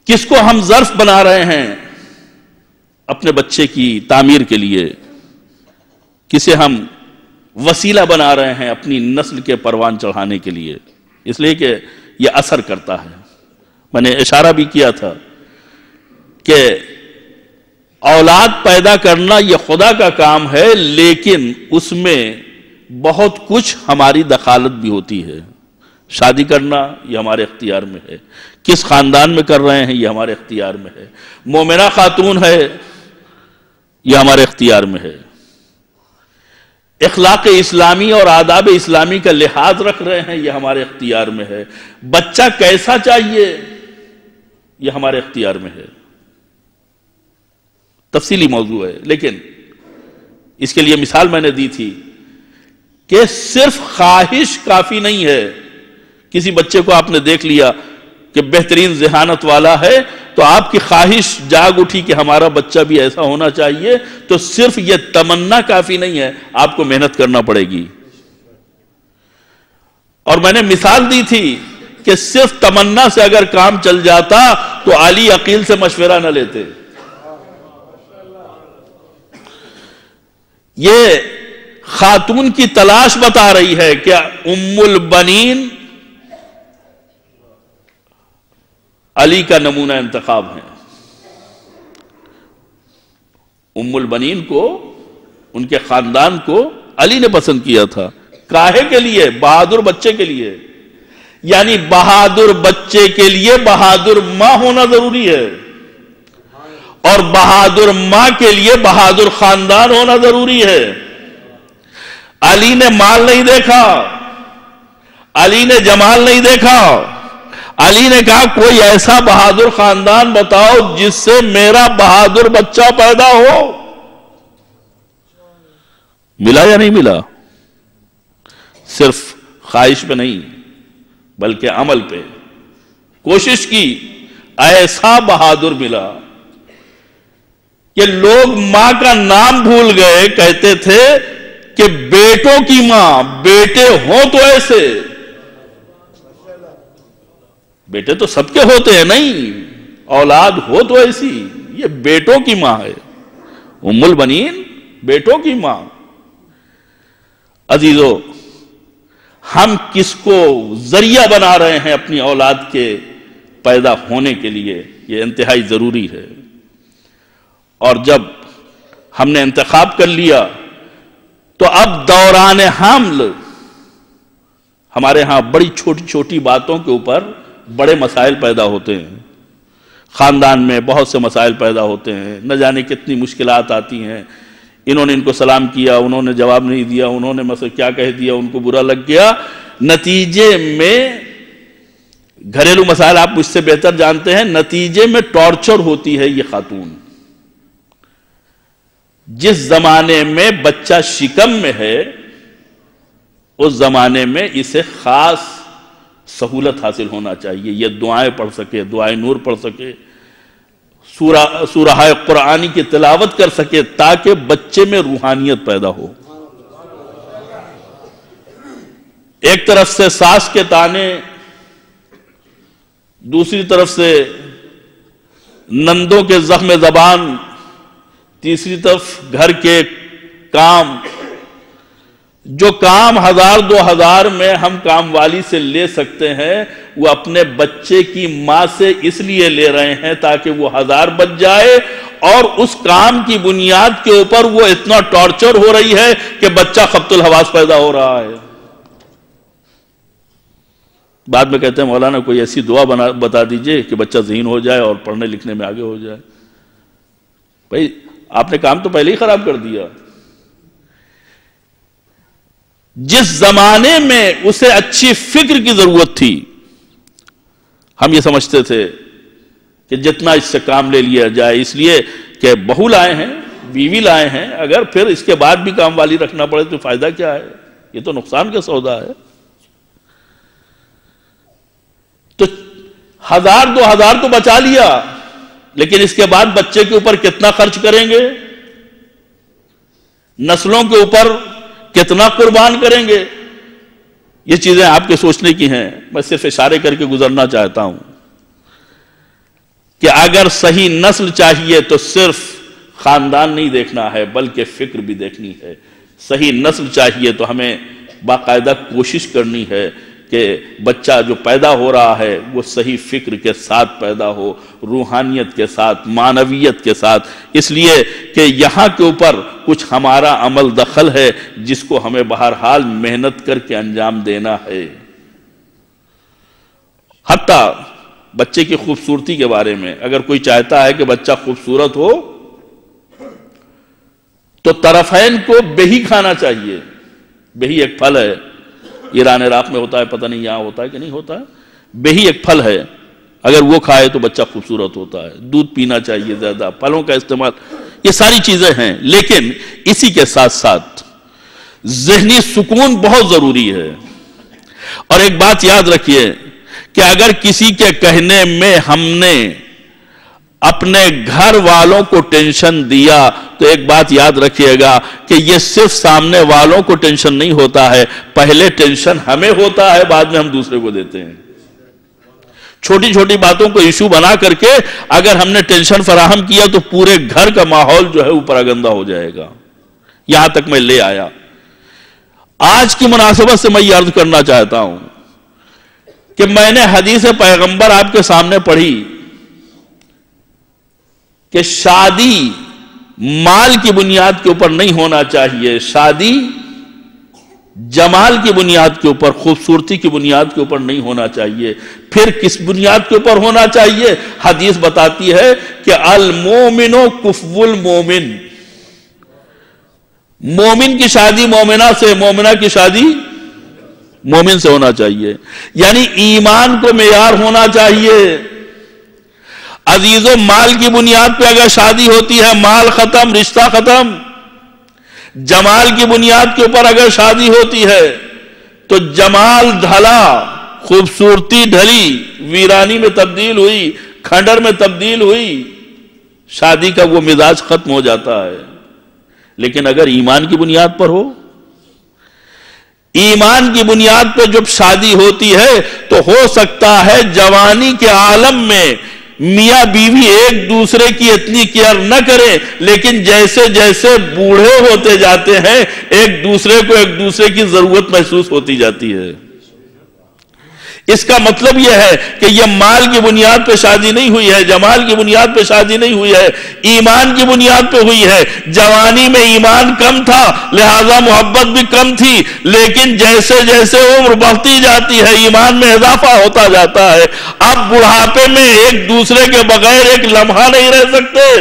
کس کو ہم ظرف بنا رہے ہیں اپنے بچے کی تعمیر کے لیے، کسے ہم وسیلہ بنا رہے ہیں اپنی نسل کے پروان چڑھانے کے لیے، اس لیے کہ یہ اثر کرتا ہے۔ میں نے اشارہ بھی کیا تھا کہ اولاد پیدا کرنا یہ خدا کا کام ہے، لیکن اس میں بہت کچھ ہماری دخالت بھی ہوتی ہے۔ شادی کرنا یہ ہمارے اختیار میں ہے، کس خاندان میں کر رہے ہیں یہ ہمارے اختیار میں ہے، مومنہ خاتون ہے یہ ہمارے اختیار میں ہے، اخلاق اسلامی اور آداب اسلامی کا لحاظ رکھ رہے ہیں یہ ہمارے اختیار میں ہے، بچہ کیسا چاہیے یہ ہمارے اختیار میں ہے۔ تفصیلی موضوع ہے، لیکن اس کے لیے مثال میں نے دی تھی کہ صرف خواہش کافی نہیں ہے۔ کسی بچے کو آپ نے دیکھ لیا کہ بہترین ذہانت والا ہے تو آپ کی خواہش جاگ اٹھی کہ ہمارا بچہ بھی ایسا ہونا چاہیے، تو صرف یہ تمنا کافی نہیں ہے، آپ کو محنت کرنا پڑے گی۔ اور میں نے مثال دی تھی کہ صرف تمنا سے اگر کام چل جاتا تو عالی عقیل سے مشورہ نہ لیتے۔ یہ خاتون کی تلاش بتا رہی ہے کہ ام البنین علی کا نمونہ انتخاب ہے۔ ام البنین کو، ان کے خاندان کو علی نے پسند کیا تھا۔ کاہے کے لیے؟ بہادر بچے کے لیے۔ یعنی بہادر بچے کے لیے بہادر ماں ہونا ضروری ہے، اور بہادر ماں کے لیے بہادر خاندان ہونا ضروری ہے۔ علی نے مال نہیں دیکھا، علی نے جمال نہیں دیکھا، علی نے کہا کوئی ایسا بہادر خاندان بتاؤ جس سے میرا بہادر بچہ پیدا ہو۔ ملا یا نہیں ملا؟ صرف خواہش پہ نہیں بلکہ عمل پہ کوشش کی، ایسا بہادر ملا کہ لوگ ماں کا نام بھول گئے، کہتے تھے کہ بیٹوں کی ماں، بیٹے ہوں تو ایسے۔ بیٹے تو سب کے ہوتے ہیں، نہیں، اولاد ہو تو ایسی۔ یہ بیٹوں کی ماں ہے، ام البنین بیٹوں کی ماں۔ عزیزو، ہم کس کو ذریعہ بنا رہے ہیں اپنی اولاد کے پیدا ہونے کے لیے، یہ انتہائی ضروری ہے۔ اور جب ہم نے انتخاب کر لیا تو اب دوران حمل ہمارے ہاں بڑی چھوٹی چھوٹی باتوں کے اوپر بڑے مسائل پیدا ہوتے ہیں۔ خاندان میں بہت سے مسائل پیدا ہوتے ہیں، نہ جانے کتنی مشکلات آتی ہیں۔ انہوں نے ان کو سلام کیا، انہوں نے جواب نہیں دیا، انہوں نے مثلا کیا کہہ دیا، ان کو برا لگ گیا۔ نتیجے میں گھریلو مسائل آپ مجھ سے بہتر جانتے ہیں، نتیجے میں ٹارچر ہوتی ہے یہ خاتون۔ جس زمانے میں بچہ شکم میں ہے اس زمانے میں اسے خاص سہولت حاصل ہونا چاہیے، یہ دعائیں پڑھ سکے، دعائیں نور پڑھ سکے، سورہ قرآنی کی تلاوت کر سکے، تاکہ بچے میں روحانیت پیدا ہو۔ ایک طرف سے ساس کے تانے، دوسری طرف سے نندوں کے زخم زبان، تیسری طرف گھر کے کام، جو کام 1000-2000 میں ہم کام والی سے لے سکتے ہیں وہ اپنے بچے کی ماں سے اس لیے لے رہے ہیں تاکہ وہ 1000 بچ جائے، اور اس کام کی بنیاد کے اوپر وہ اتنا ٹارچر ہو رہی ہے کہ بچہ خبط الحواس پیدا ہو رہا ہے۔ بعد میں کہتے ہیں مولانا کوئی ایسی دعا بتا دیجئے کہ بچہ ذہین ہو جائے اور پڑھنے لکھنے میں آگے ہو جائے۔ بھائی آپ نے کام تو پہلے ہی خراب کر دیا۔ جس زمانے میں اسے اچھی فکر کی ضرورت تھی، ہم یہ سمجھتے تھے کہ جتنا اس سے کام لے لیا جائے، اس لیے کہ بہو لائے ہیں، بیوی لائے ہیں، اگر پھر اس کے بعد بھی کام والی رکھنا پڑے تو فائدہ کیا ہے؟ یہ تو نقصان کا سودا ہے۔ تو 1000-2000 تو بچا لیا، لیکن اس کے بعد بچے کے اوپر کتنا خرچ کریں گے، نسلوں کے اوپر کتنا قربان کریں گے؟ یہ چیزیں آپ کے سوچنے کی ہیں، میں صرف اشارے کر کے گزرنا چاہتا ہوں۔ کہ اگر صحیح نسل چاہیے تو صرف خاندان نہیں دیکھنا ہے بلکہ فکر بھی دیکھنی ہے. صحیح نسل چاہیے تو ہمیں باقاعدہ کوشش کرنی ہے کہ بچہ جو پیدا ہو رہا ہے وہ صحیح فکر کے ساتھ پیدا ہو، روحانیت کے ساتھ، معنویت کے ساتھ، اس لیے کہ یہاں کے اوپر کچھ ہمارا عمل دخل ہے جس کو ہمیں بہرحال محنت کر کے انجام دینا ہے. حتیٰ بچے کی خوبصورتی کے بارے میں اگر کوئی چاہتا ہے کہ بچہ خوبصورت ہو تو طرفین کو بہی کھانا چاہیے. بہی ایک پھل ہے، ایران عراق میں ہوتا ہے، پتہ نہیں یہاں ہوتا ہے کہ نہیں ہوتا ہے. بہی ایک پھل ہے، اگر وہ کھائے تو بچہ خوبصورت ہوتا ہے. دودھ پینا چاہیے زیادہ، پھلوں کا استعمال، یہ ساری چیزیں ہیں. لیکن اسی کے ساتھ ساتھ ذہنی سکون بہت ضروری ہے. اور ایک بات یاد رکھیے کہ اگر کسی کے کہنے میں ہم نے اپنے گھر والوں کو ٹینشن دیا تو ایک بات یاد رکھیے گا کہ یہ صرف سامنے والوں کو ٹینشن نہیں ہوتا ہے، پہلے ٹینشن ہمیں ہوتا ہے، بعد میں ہم دوسرے کو دیتے ہیں. چھوٹی چھوٹی باتوں کو ایشو بنا کر کے اگر ہم نے ٹینشن فراہم کیا تو پورے گھر کا ماحول جو ہے اوپر گندا ہو جائے گا. یہاں تک میں لے آیا. آج کی مناسبت سے میں یہ عرض کرنا چاہتا ہوں کہ میں نے حدیث پیغمبر آپ کے سامنے پڑھی کہ شادی مال کی بنیاد کے اوپر نہیں ہونا چاہیے، شادی جمال کی بنیاد کے اوپر، خوبصورتی کی بنیاد کے اوپر نہیں ہونا چاہیے. پھر کس بنیاد کے اوپر ہونا چاہیے؟ حدیث بتاتی ہے کہ المومن کفو المومن، مومن کی شادی مومنہ سے، مومنہ کی شادی مومن سے ہونا چاہیے. یعنی ایمان کو معیار ہونا چاہیے. عزیزو، مال کی بنیاد پہ اگر شادی ہوتی ہے مال ختم، رشتہ ختم. جمال کی بنیاد کے اوپر اگر شادی ہوتی ہے تو جمال ڈھلا، خوبصورتی ڈھلی، ویرانی میں تبدیل ہوئی، کھنڈر میں تبدیل ہوئی، شادی کا وہ مزاج ختم ہو جاتا ہے. لیکن اگر ایمان کی بنیاد پر ہو، ایمان کی بنیاد پہ جب شادی ہوتی ہے تو ہو سکتا ہے جوانی کے عالم میں میاں بیوی ایک دوسرے کی اتنی کیئر نہ کرے، لیکن جیسے جیسے بوڑھے ہوتے جاتے ہیں ایک دوسرے کو ایک دوسرے کی ضرورت محسوس ہوتی جاتی ہے. اس کا مطلب یہ ہے کہ یہ مال کی بنیاد پہ شادی نہیں ہوئی ہے، جمال کی بنیاد پہ شادی نہیں ہوئی ہے، ایمان کی بنیاد پہ ہوئی ہے. جوانی میں ایمان کم تھا لہذا محبت بھی کم تھی، لیکن جیسے جیسے عمر بڑھتی جاتی ہے ایمان میں اضافہ ہوتا جاتا ہے. اب بڑھاپے میں ایک دوسرے کے بغیر ایک لمحہ نہیں رہ سکتے.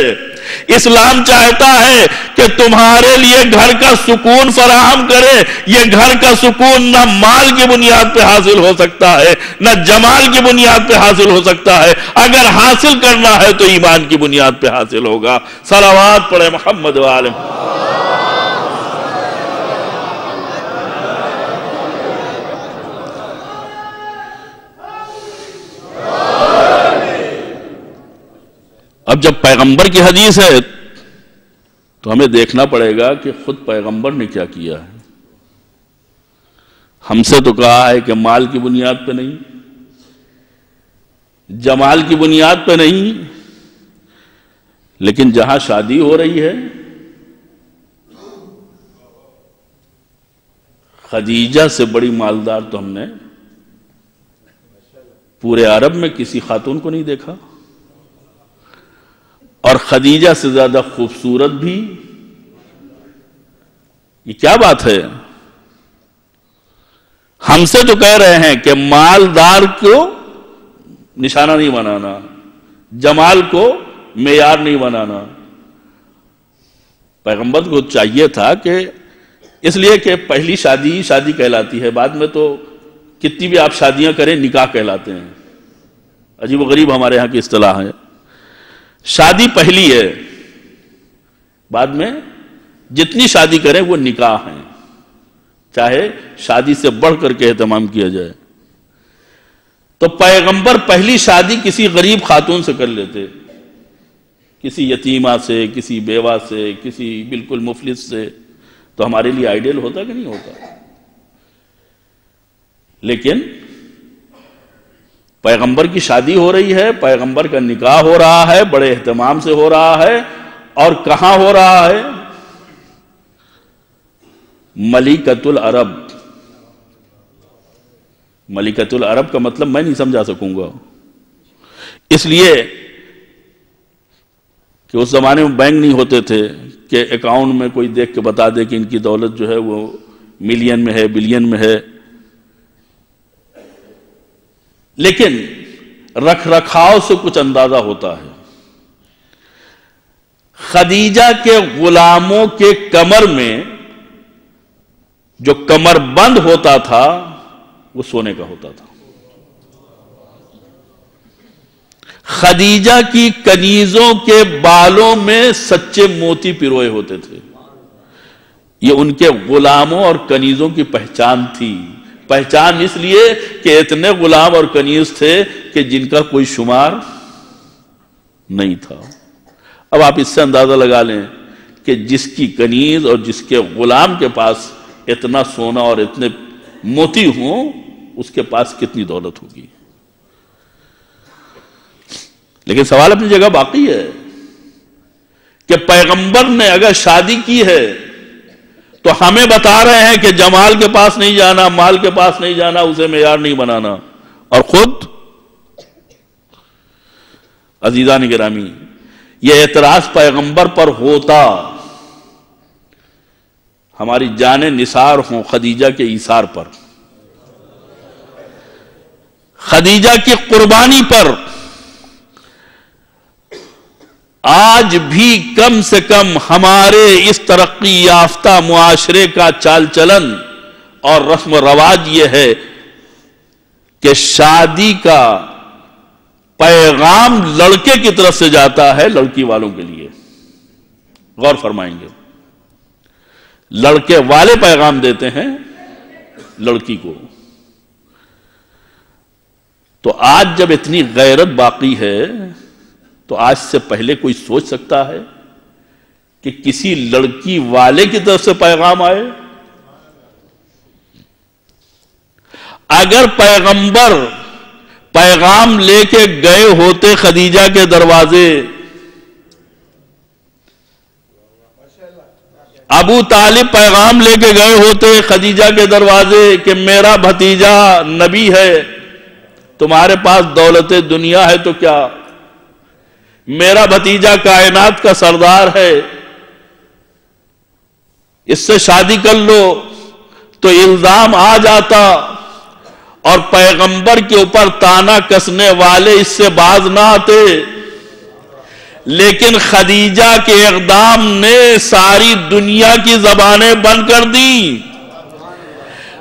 اسلام چاہتا ہے کہ تمہارے لیے گھر کا سکون فراہم کرے. یہ گھر کا سکون نہ مال کی بنیاد پہ حاصل ہو سکتا ہے نہ جمال کی بنیاد پہ حاصل ہو سکتا ہے. اگر حاصل کرنا ہے تو ایمان کی بنیاد پہ حاصل ہوگا. صلوات پڑھے محمد وآلہ. اب جب پیغمبر کی حدیث ہے تو ہمیں دیکھنا پڑے گا کہ خود پیغمبر نے کیا کیا ہے. ہم سے تو کہا ہے کہ مال کی بنیاد پہ نہیں، جمال کی بنیاد پہ نہیں، لیکن جہاں شادی ہو رہی ہے خدیجہ سے بڑی مالدار تو ہم نے پورے عرب میں کسی خاتون کو نہیں دیکھا، اور خدیجہ سے زیادہ خوبصورت بھی. یہ کیا بات ہے؟ ہم سے تو کہہ رہے ہیں کہ مالدار کو نشانہ نہیں بنانا، جمال کو معیار نہیں بنانا. پیغمبر کو چاہیے تھا کہ اس لیے کہ پہلی شادی شادی کہلاتی ہے، بعد میں تو کتنی بھی آپ شادیاں کریں نکاح کہلاتے ہیں. عجیب و غریب ہمارے یہاں کی اصطلاح ہے. شادی پہلی ہے، بعد میں جتنی شادی کریں وہ نکاح ہیں، چاہے شادی سے بڑھ کر کے اہتمام کیا جائے. تو پیغمبر پہلی شادی کسی غریب خاتون سے کر لیتے، کسی یتیمہ سے، کسی بیوہ سے، کسی بالکل مفلس سے، تو ہمارے لیے آئیڈیل ہوتا کہ نہیں ہوتا. لیکن پیغمبر کی شادی ہو رہی ہے، پیغمبر کا نکاح ہو رہا ہے، بڑے اہتمام سے ہو رہا ہے، اور کہاں ہو رہا ہے؟ ملکۃ العرب۔ ملکۃ العرب کا مطلب میں نہیں سمجھا سکوں گا، اس لیے کہ اس زمانے میں بینک نہیں ہوتے تھے کہ اکاؤنٹ میں کوئی دیکھ کے بتا دے کہ ان کی دولت جو ہے وہ ملین میں ہے، بلین میں ہے، لیکن رکھ رکھاؤ سے کچھ اندازہ ہوتا ہے۔ خدیجہ کے غلاموں کے کمر میں جو کمر بند ہوتا تھا وہ سونے کا ہوتا تھا۔ خدیجہ کی کنیزوں کے بالوں میں سچے موتی پروئے ہوتے تھے۔ یہ ان کے غلاموں اور کنیزوں کی پہچان تھی۔ پہچان اس لیے کہ اتنے غلام اور کنیز تھے کہ جن کا کوئی شمار نہیں تھا۔ اب آپ اس سے اندازہ لگا لیں کہ جس کی کنیز اور جس کے غلام کے پاس اتنا سونا اور اتنے موتی ہوں، اس کے پاس کتنی دولت ہوگی۔ لیکن سوال اپنی جگہ باقی ہے کہ پیغمبر نے اگر شادی کی ہے تو ہمیں بتا رہے ہیں کہ جمال کے پاس نہیں جانا، مال کے پاس نہیں جانا، اسے معیار نہیں بنانا، اور خود عزیزان گرامی یہ اعتراض پیغمبر پر ہوتا، ہماری جانیں نثار ہوں خدیجہ کے ایثار پر، خدیجہ کی قربانی پر، آج بھی کم سے کم ہمارے اس ترقی یافتہ معاشرے کا چال چلن اور رسم و رواج یہ ہے کہ شادی کا پیغام لڑکے کی طرف سے جاتا ہے لڑکی والوں کے لیے۔ غور فرمائیں گے، لڑکے والے پیغام دیتے ہیں لڑکی کو۔ تو آج جب اتنی غیرت باقی ہے تو آج سے پہلے کوئی سوچ سکتا ہے کہ کسی لڑکی والے کی طرف سے پیغام آئے؟ اگر پیغمبر پیغام لے کے گئے ہوتے خدیجہ کے دروازے، ابو طالب پیغام لے کے گئے ہوتے خدیجہ کے دروازے کہ میرا بھتیجا نبی ہے، تمہارے پاس دولت دنیا ہے تو کیا، میرا بھتیجا کائنات کا سردار ہے، اس سے شادی کر لو، تو الزام آ جاتا اور پیغمبر کے اوپر تانا کسنے والے اس سے باز نہ آتے۔ لیکن خدیجہ کے اقدام نے ساری دنیا کی زبانیں بند کر دی۔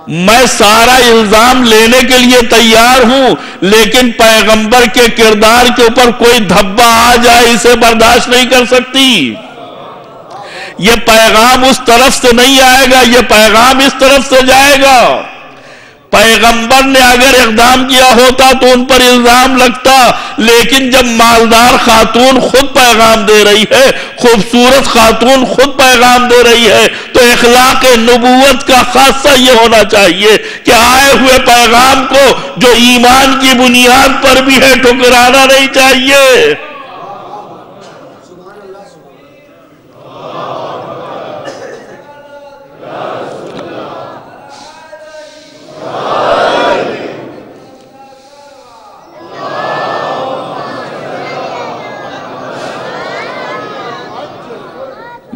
میں سارا الزام لینے کے لیے تیار ہوں، لیکن پیغمبر کے کردار کے اوپر کوئی دھبا آ جائے اسے برداشت نہیں کر سکتی۔ یہ پیغام اس طرف سے نہیں آئے گا، یہ پیغام اس طرف سے جائے گا۔ پیغمبر نے اگر اقدام کیا ہوتا تو ان پر الزام لگتا، لیکن جب مالدار خاتون خود پیغام دے رہی ہے، خوبصورت خاتون خود پیغام دے رہی ہے، تو اخلاق نبوت کا خاصہ یہ ہونا چاہیے کہ آئے ہوئے پیغام کو جو ایمان کی بنیاد پر بھی ہے ٹھکرانا نہیں چاہیے۔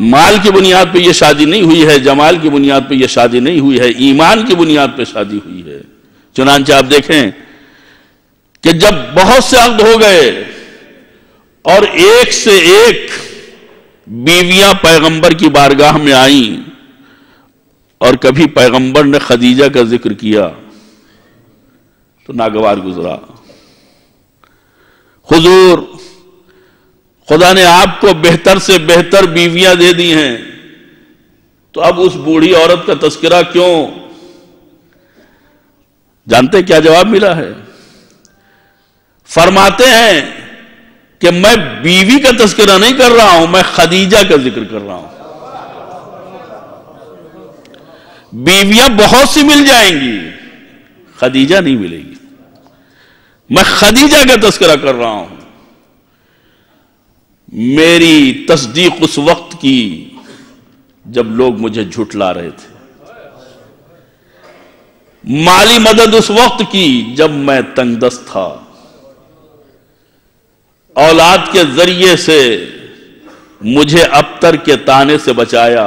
مال کی بنیاد پہ یہ شادی نہیں ہوئی ہے، جمال کی بنیاد پہ یہ شادی نہیں ہوئی ہے، ایمان کی بنیاد پہ شادی ہوئی ہے۔ چنانچہ آپ دیکھیں کہ جب بہت سے عقد ہو گئے اور ایک سے ایک بیویاں پیغمبر کی بارگاہ میں آئیں اور کبھی پیغمبر نے خدیجہ کا ذکر کیا تو ناگوار گزرا۔ حضور خدا نے آپ کو بہتر سے بہتر بیویاں دے دی ہیں، تو اب اس بوڑھی عورت کا تذکرہ کیوں؟ جانتے کیا جواب ملا ہے؟ فرماتے ہیں کہ میں بیوی کا تذکرہ نہیں کر رہا ہوں، میں خدیجہ کا ذکر کر رہا ہوں۔ بیویاں بہت سی مل جائیں گی، خدیجہ نہیں ملے گی۔ میں خدیجہ کا تذکرہ کر رہا ہوں. میری تصدیق اس وقت کی جب لوگ مجھے جھٹلا رہے تھے. مالی مدد اس وقت کی جب میں تنگ دست تھا. اولاد کے ذریعے سے مجھے ابتر کے طانے سے بچایا.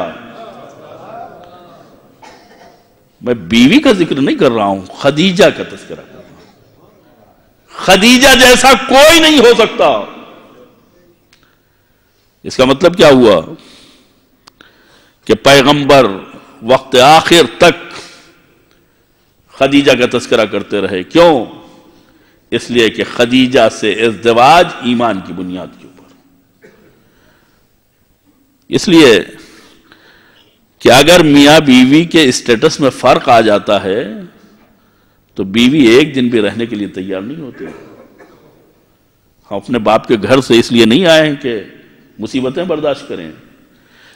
میں بیوی کا ذکر نہیں کر رہا ہوں، خدیجہ کا تذکرہ کر رہا ہوں. خدیجہ جیسا کوئی نہیں ہو سکتا. اس کا مطلب کیا ہوا کہ پیغمبر وقت آخر تک خدیجہ کا تذکرہ کرتے رہے. کیوں؟ اس لیے کہ خدیجہ سے ازدواج ایمان کی بنیاد کے اوپر. اس لیے کہ اگر میاں بیوی کے اسٹیٹس میں فرق آ جاتا ہے تو بیوی ایک دن بھی رہنے کے لیے تیار نہیں ہوتے. ہم اپنے باپ کے گھر سے اس لیے نہیں آئے ہیں کہ مصیبتیں برداشت کریں.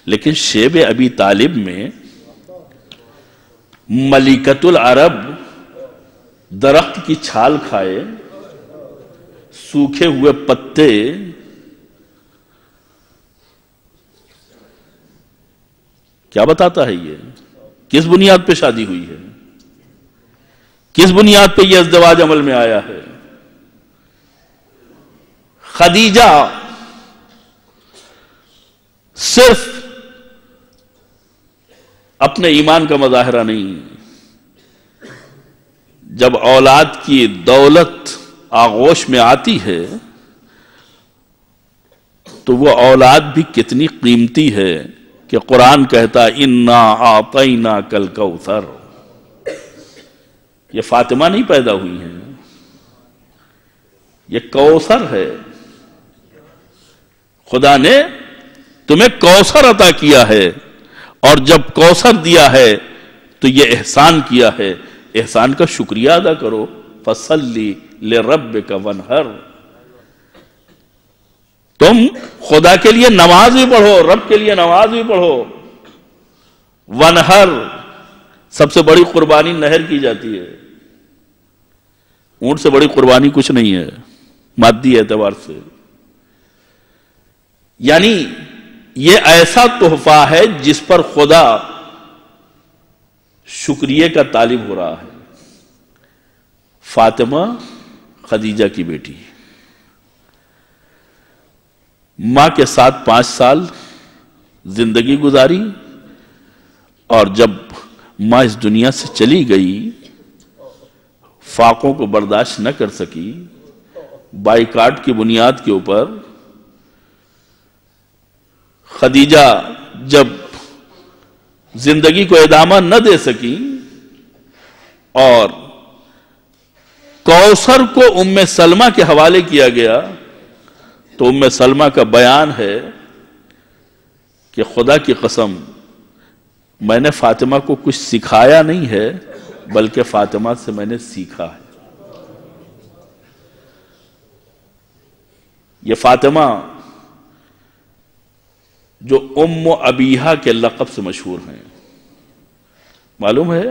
لیکن شیب ابی طالب میں ملکۃ العرب درخت کی چھال کھائے، سوکھے ہوئے پتے، کیا بتاتا ہے یہ؟ کس بنیاد پہ شادی ہوئی ہے؟ کس بنیاد پہ یہ ازدواج عمل میں آیا ہے؟ خدیجہ صرف اپنے ایمان کا مظاہرہ نہیں، جب اولاد کی دولت آغوش میں آتی ہے تو وہ اولاد بھی کتنی قیمتی ہے کہ قرآن کہتا انا اعطیناک الکوثر. یہ فاطمہ نہیں پیدا ہوئی ہیں، یہ کوثر ہے. خدا نے تمہیں کوثر عطا کیا ہے، اور جب کوثر دیا ہے تو یہ احسان کیا ہے. احسان کا شکریہ ادا کرو. فصلی لربک وانحر. تم خدا کے لیے نماز بھی پڑھو، رب کے لیے نماز بھی پڑھو. وانحر، سب سے بڑی قربانی نہر کی جاتی ہے. اونٹ سے بڑی قربانی کچھ نہیں ہے مادی اعتبار سے. یعنی یہ ایسا تحفہ ہے جس پر خدا شکریہ کا طالب ہو رہا ہے. فاطمہ خدیجہ کی بیٹی، ماں کے ساتھ 5 سال زندگی گزاری، اور جب ماں اس دنیا سے چلی گئی فاقوں کو برداشت نہ کر سکی. بائیکاٹ کی بنیاد کے اوپر خدیجہ جب زندگی کو ادامہ نہ دے سکی اور کوثر کو ام سلمہ کے حوالے کیا گیا، تو ام سلمہ کا بیان ہے کہ خدا کی قسم میں نے فاطمہ کو کچھ سکھایا نہیں ہے بلکہ فاطمہ سے میں نے سیکھا ہے. یہ فاطمہ جو ام ابیہا کے لقب سے مشہور ہیں، معلوم ہے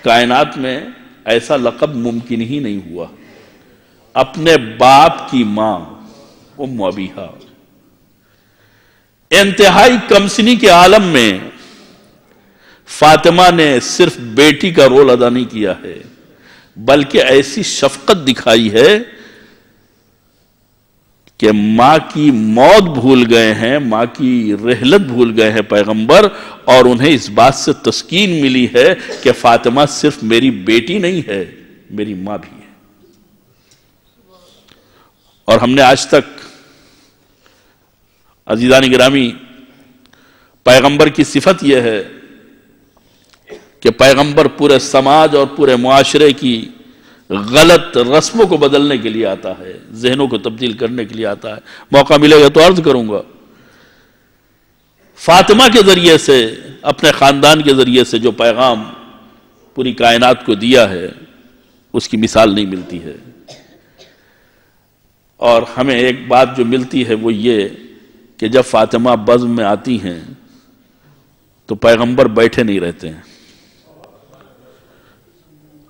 کائنات میں ایسا لقب ممکن ہی نہیں ہوا. اپنے باپ کی ماں ام ابیہا. انتہائی کمسنی کے عالم میں فاطمہ نے صرف بیٹی کا رول ادا نہیں کیا ہے بلکہ ایسی شفقت دکھائی ہے کہ ماں کی موت بھول گئے ہیں، ماں کی رحلت بھول گئے ہیں پیغمبر، اور انہیں اس بات سے تسکین ملی ہے کہ فاطمہ صرف میری بیٹی نہیں ہے، میری ماں بھی ہے. اور ہم نے آج تک عزیزان گرامی پیغمبر کی صفت یہ ہے کہ پیغمبر پورے سماج اور پورے معاشرے کی غلط رسموں کو بدلنے کے لیے آتا ہے، ذہنوں کو تبدیل کرنے کے لیے آتا ہے. موقع ملے گا تو عرض کروں گا. فاطمہ کے ذریعے سے، اپنے خاندان کے ذریعے سے جو پیغام پوری کائنات کو دیا ہے اس کی مثال نہیں ملتی ہے. اور ہمیں ایک بات جو ملتی ہے وہ یہ کہ جب فاطمہ بزم میں آتی ہیں تو پیغمبر بیٹھے نہیں رہتے ہیں،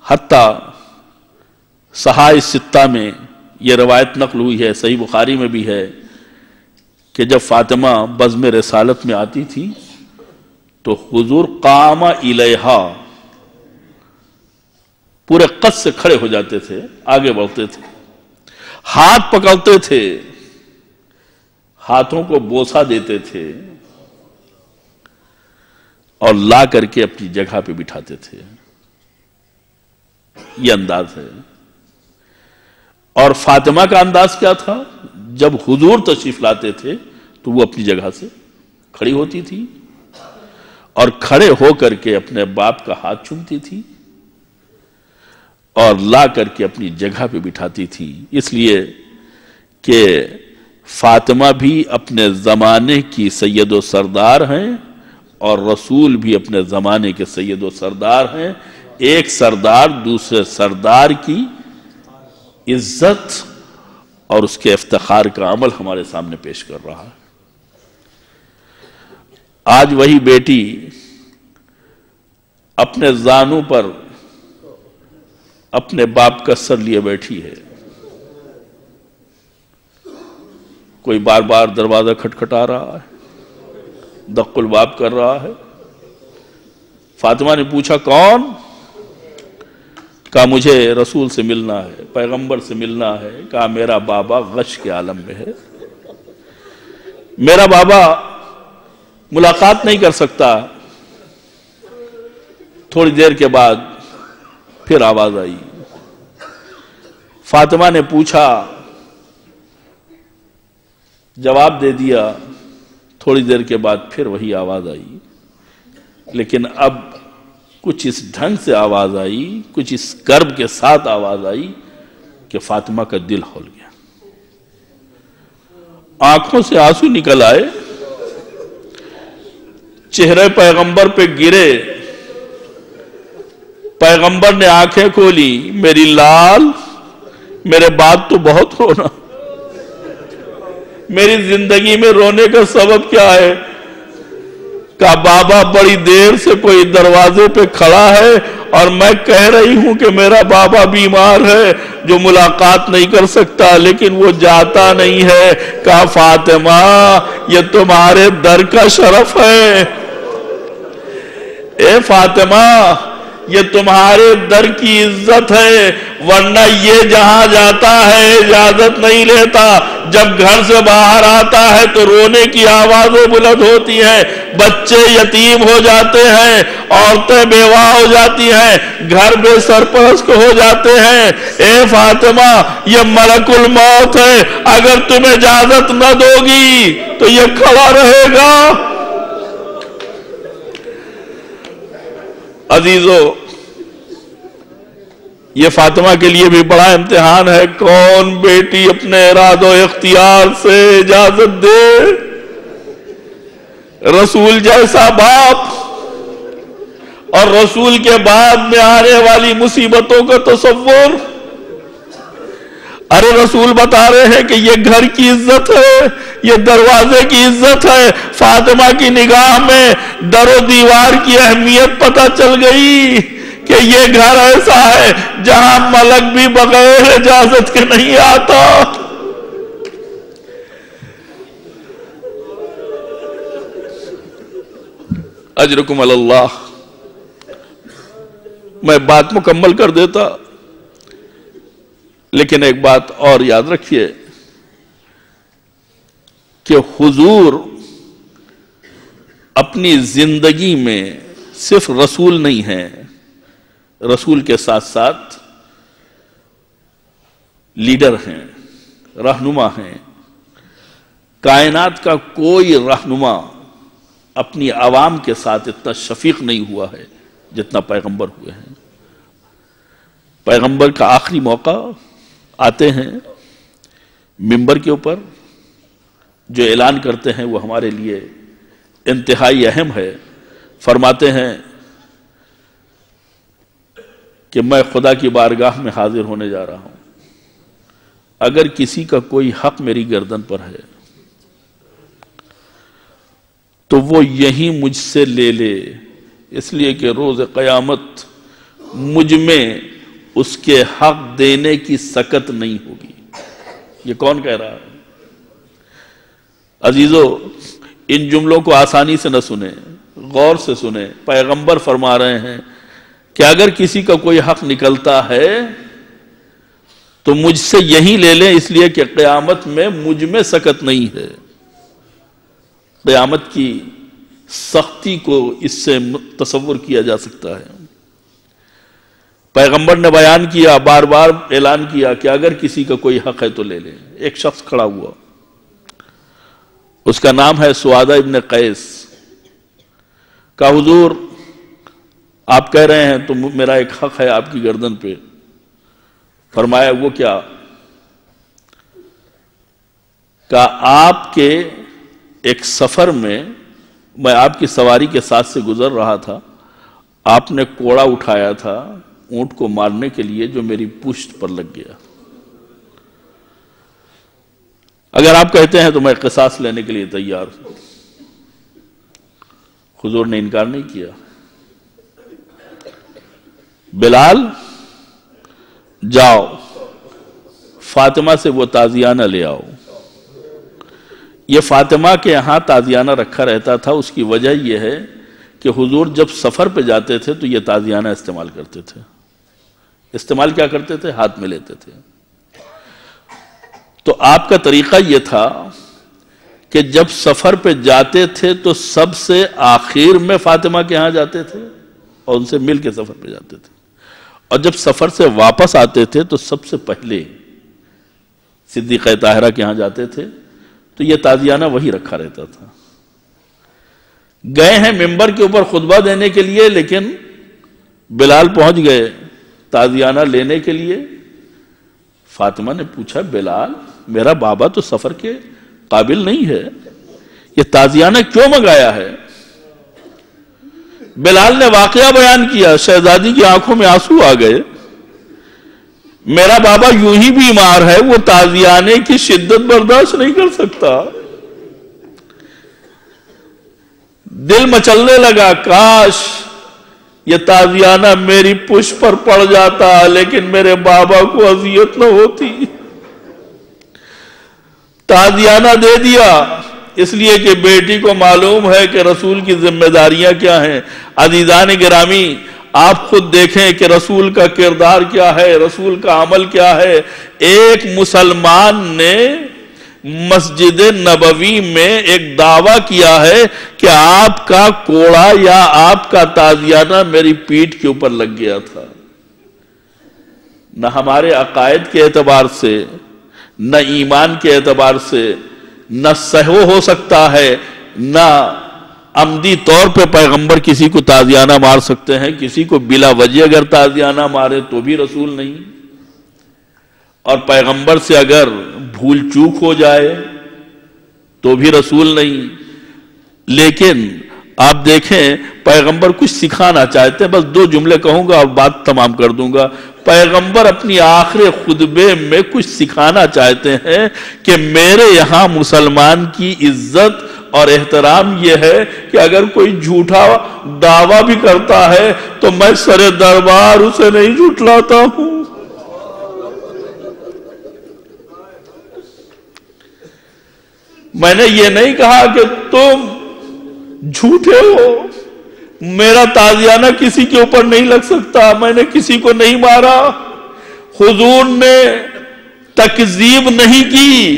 حتیٰ صحائح ستہ میں یہ روایت نقل ہوئی ہے، صحیح بخاری میں بھی ہے کہ جب فاطمہ بزم رسالت میں آتی تھی تو حضور قام الیہا پورے قد سے کھڑے ہو جاتے تھے، آگے بڑھتے تھے، ہاتھ پکڑتے تھے، ہاتھوں کو بوسہ دیتے تھے اور لا کر کے اپنی جگہ پہ بٹھاتے تھے۔ یہ انداز ہے۔ اور فاطمہ کا انداز کیا تھا؟ جب حضور تشریف لاتے تھے تو وہ اپنی جگہ سے کھڑی ہوتی تھی اور کھڑے ہو کر کے اپنے باپ کا ہاتھ چومتی تھی اور لا کر کے اپنی جگہ پہ بٹھاتی تھی، اس لیے کہ فاطمہ بھی اپنے زمانے کی سید و سردار ہیں اور رسول بھی اپنے زمانے کے سید و سردار ہیں۔ ایک سردار دوسرے سردار کی عزت اور اس کے افتخار کا عمل ہمارے سامنے پیش کر رہا ہے۔ آج وہی بیٹی اپنے زانوں پر اپنے باپ کا سر لیے بیٹھی ہے، کوئی بار بار دروازہ کھٹکھٹا رہا ہے، دق الباب کر رہا ہے۔ فاطمہ نے پوچھا کون؟ کہا مجھے رسول سے ملنا ہے، پیغمبر سے ملنا ہے۔ کہا میرا بابا غش کے عالم میں ہے، میرا بابا ملاقات نہیں کر سکتا۔ تھوڑی دیر کے بعد پھر آواز آئی، فاطمہ نے پوچھا، جواب دے دیا، تھوڑی دیر کے بعد پھر وہی آواز آئی، لیکن اب کچھ اس ڈھنگ سے آواز آئی، کچھ اس کرب کے ساتھ آواز آئی کہ فاطمہ کا دل کھول گیا، آنکھوں سے آنسو نکل آئے، چہرے پیغمبر پہ گرے، پیغمبر نے آنکھیں کھولی، میری لال میرے بعد تو بہت رونا، میری زندگی میں رونے کا سبب کیا ہے؟ کہا بابا بڑی دیر سے کوئی دروازے پہ کھڑا ہے اور میں کہہ رہی ہوں کہ میرا بابا بیمار ہے جو ملاقات نہیں کر سکتا، لیکن وہ جاتا نہیں ہے۔ کہا فاطمہ یہ تمہارے در کا شرف ہے، اے فاطمہ یہ تمہارے در کی عزت ہے، ورنہ یہ جہاں جاتا ہے اجازت نہیں لیتا، جب گھر سے باہر آتا ہے تو رونے کی آوازیں بلند ہوتی ہیں، بچے یتیم ہو جاتے ہیں، عورتیں بیوہ ہو جاتی ہیں، گھر بے سرپرست ہو جاتے ہیں۔ اے فاطمہ یہ ملک الموت ہے، اگر تم اجازت نہ دو گی تو یہ کھڑا رہے گا۔ عزیزو یہ فاطمہ کے لیے بھی بڑا امتحان ہے، کون بیٹی اپنے ارادہ و اختیار سے اجازت دے؟ رسول جیسا باپ اور رسول کے بعد میں آنے والی مصیبتوں کا تصور۔ ارے رسول بتا رہے ہیں کہ یہ گھر کی عزت ہے، یہ دروازے کی عزت ہے۔ فاطمہ کی نگاہ میں در و دیوار کی اہمیت پتہ چل گئی کہ یہ گھر ایسا ہے جہاں ملک بھی بغیر اجازت کے نہیں آتا۔ اجرکم علی اللہ۔ میں بات مکمل کر دیتا، لیکن ایک بات اور یاد رکھیے کہ حضور اپنی زندگی میں صرف رسول نہیں ہیں، رسول کے ساتھ ساتھ لیڈر ہیں، رہنما ہیں۔ کائنات کا کوئی رہنما اپنی عوام کے ساتھ اتنا شفیق نہیں ہوا ہے جتنا پیغمبر ہوئے ہیں۔ پیغمبر کا آخری موقع آتے ہیں منبر کے اوپر، جو اعلان کرتے ہیں وہ ہمارے لیے انتہائی اہم ہے۔ فرماتے ہیں کہ میں خدا کی بارگاہ میں حاضر ہونے جا رہا ہوں، اگر کسی کا کوئی حق میری گردن پر ہے تو وہ یہی مجھ سے لے لے، اس لیے کہ روز قیامت مجھ میں اس کے حق دینے کی سکت نہیں ہوگی۔ یہ کون کہہ رہا ہے؟ عزیزو، ان جملوں کو آسانی سے نہ سنیں، غور سے سنیں۔ پیغمبر فرما رہے ہیں کہ اگر کسی کا کوئی حق نکلتا ہے تو مجھ سے یہی لے لیں، اس لیے کہ قیامت میں مجھ میں سکت نہیں ہے۔ قیامت کی سختی کو اس سے تصور کیا جا سکتا ہے۔ پیغمبر نے بیان کیا، بار بار اعلان کیا کہ اگر کسی کا کوئی حق ہے تو لے لیں۔ ایک شخص کھڑا ہوا، اس کا نام ہے سوادہ ابن قیس، کہا حضور آپ کہہ رہے ہیں تو میرا ایک حق ہے آپ کی گردن پہ۔ فرمایا وہ کیا؟ کہا آپ کے ایک سفر میں آپ کی سواری کے ساتھ سے گزر رہا تھا، آپ نے کوڑا اٹھایا تھا اونٹ کو مارنے کے لیے جو میری پشت پر لگ گیا۔ اگر آپ کہتے ہیں تو میں قصاص لینے کے لیے تیار ہوں۔ حضور نے انکار نہیں کیا۔ بلال جاؤ فاطمہ سے وہ تازیانہ لے آؤ۔ یہ فاطمہ کے یہاں تازیانہ رکھا رہتا تھا، اس کی وجہ یہ ہے کہ حضور جب سفر پہ جاتے تھے تو یہ تازیانہ استعمال کرتے تھے۔ استعمال کیا کرتے تھے؟ ہاتھ میں لیتے تھے۔ تو آپ کا طریقہ یہ تھا کہ جب سفر پہ جاتے تھے تو سب سے آخر میں فاطمہ کے ہاں جاتے تھے اور ان سے مل کے سفر پہ جاتے تھے، اور جب سفر سے واپس آتے تھے تو سب سے پہلے صدیقہ طاہرہ کے ہاں جاتے تھے۔ تو یہ تازیانہ وہی رکھا رہتا تھا۔ گئے ہیں ممبر کے اوپر خطبہ دینے کے لیے، لیکن بلال پہنچ گئے تازیانہ لینے کے لیے۔ فاطمہ نے پوچھا بلال میرا بابا تو سفر کے قابل نہیں ہے، یہ تازیانہ کیوں منگایا ہے؟ بلال نے واقعہ بیان کیا، شہزادی کی آنکھوں میں آنسو آ گئے۔ میرا بابا یوں ہی بیمار ہے، وہ تازیانے کی شدت برداشت نہیں کر سکتا۔ دل مچلنے لگا، کاش یہ تازیانہ میری پشت پر پڑ جاتا لیکن میرے بابا کو اذیت نہ ہوتی۔ تازیانہ دے دیا، اس لیے کہ بیٹی کو معلوم ہے کہ رسول کی ذمہ داریاں کیا ہیں۔ عزیزان گرامی، آپ خود دیکھیں کہ رسول کا کردار کیا ہے، رسول کا عمل کیا ہے۔ ایک مسلمان نے مسجد نبوی میں ایک دعویٰ کیا ہے کہ آپ کا کوڑا یا آپ کا تازیانہ میری پیٹھ کے اوپر لگ گیا تھا۔ نہ ہمارے عقائد کے اعتبار سے، نہ ایمان کے اعتبار سے، نہ سہو ہو سکتا ہے، نہ عمدی طور پہ پیغمبر کسی کو تازیانہ مار سکتے ہیں۔ کسی کو بلا وجہ اگر تازیانہ مارے تو بھی رسول نہیں، اور پیغمبر سے اگر بھول چوک ہو جائے تو بھی رسول نہیں۔ لیکن آپ دیکھیں پیغمبر کچھ سکھانا چاہتے ہیں، بس 2 جملے کہوں گا اور بات تمام کر دوں گا۔ پیغمبر اپنی آخری خطبے میں کچھ سکھانا چاہتے ہیں کہ میرے یہاں مسلمان کی عزت اور احترام یہ ہے کہ اگر کوئی جھوٹا دعویٰ بھی کرتا ہے تو میں سر دربار اسے نہیں جھٹلاتا ہوں۔ میں نے یہ نہیں کہا کہ تم جھوٹے ہو، میرا تازیانہ کسی کے اوپر نہیں لگ سکتا، میں نے کسی کو نہیں مارا۔ حضور نے تکذیب نہیں کی۔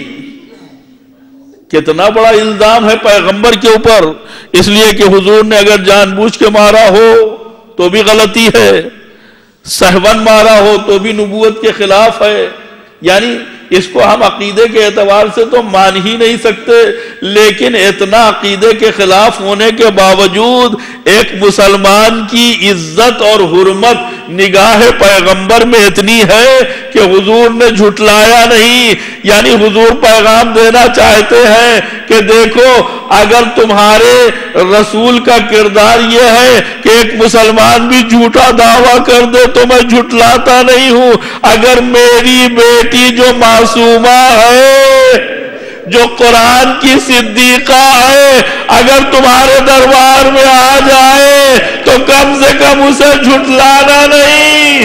کتنا بڑا الزام ہے پیغمبر کے اوپر، اس لیے کہ حضور نے اگر جان بوجھ کے مارا ہو تو بھی غلطی ہے، سہون مارا ہو تو بھی نبوت کے خلاف ہے۔ یعنی اس کو ہم عقیدے کے اعتبار سے تو مان ہی نہیں سکتے، لیکن اتنا عقیدے کے خلاف ہونے کے باوجود ایک مسلمان کی عزت اور حرمت نگاہ پیغمبر میں اتنی ہے کہ حضور نے جھٹلایا نہیں۔ یعنی حضور پیغام دینا چاہتے ہیں کہ دیکھو اگر تمہارے رسول کا کردار یہ ہے کہ ایک مسلمان بھی جھوٹا دعویٰ کر دے تو میں جھٹلاتا نہیں ہوں۔ اگر میری بیٹی جو معصومہ ہے، جو قرآن کی صدیقہ ہے، اگر تمہارے دربار میں آ جائے تو کم سے کم اسے جھٹلانا نہیں۔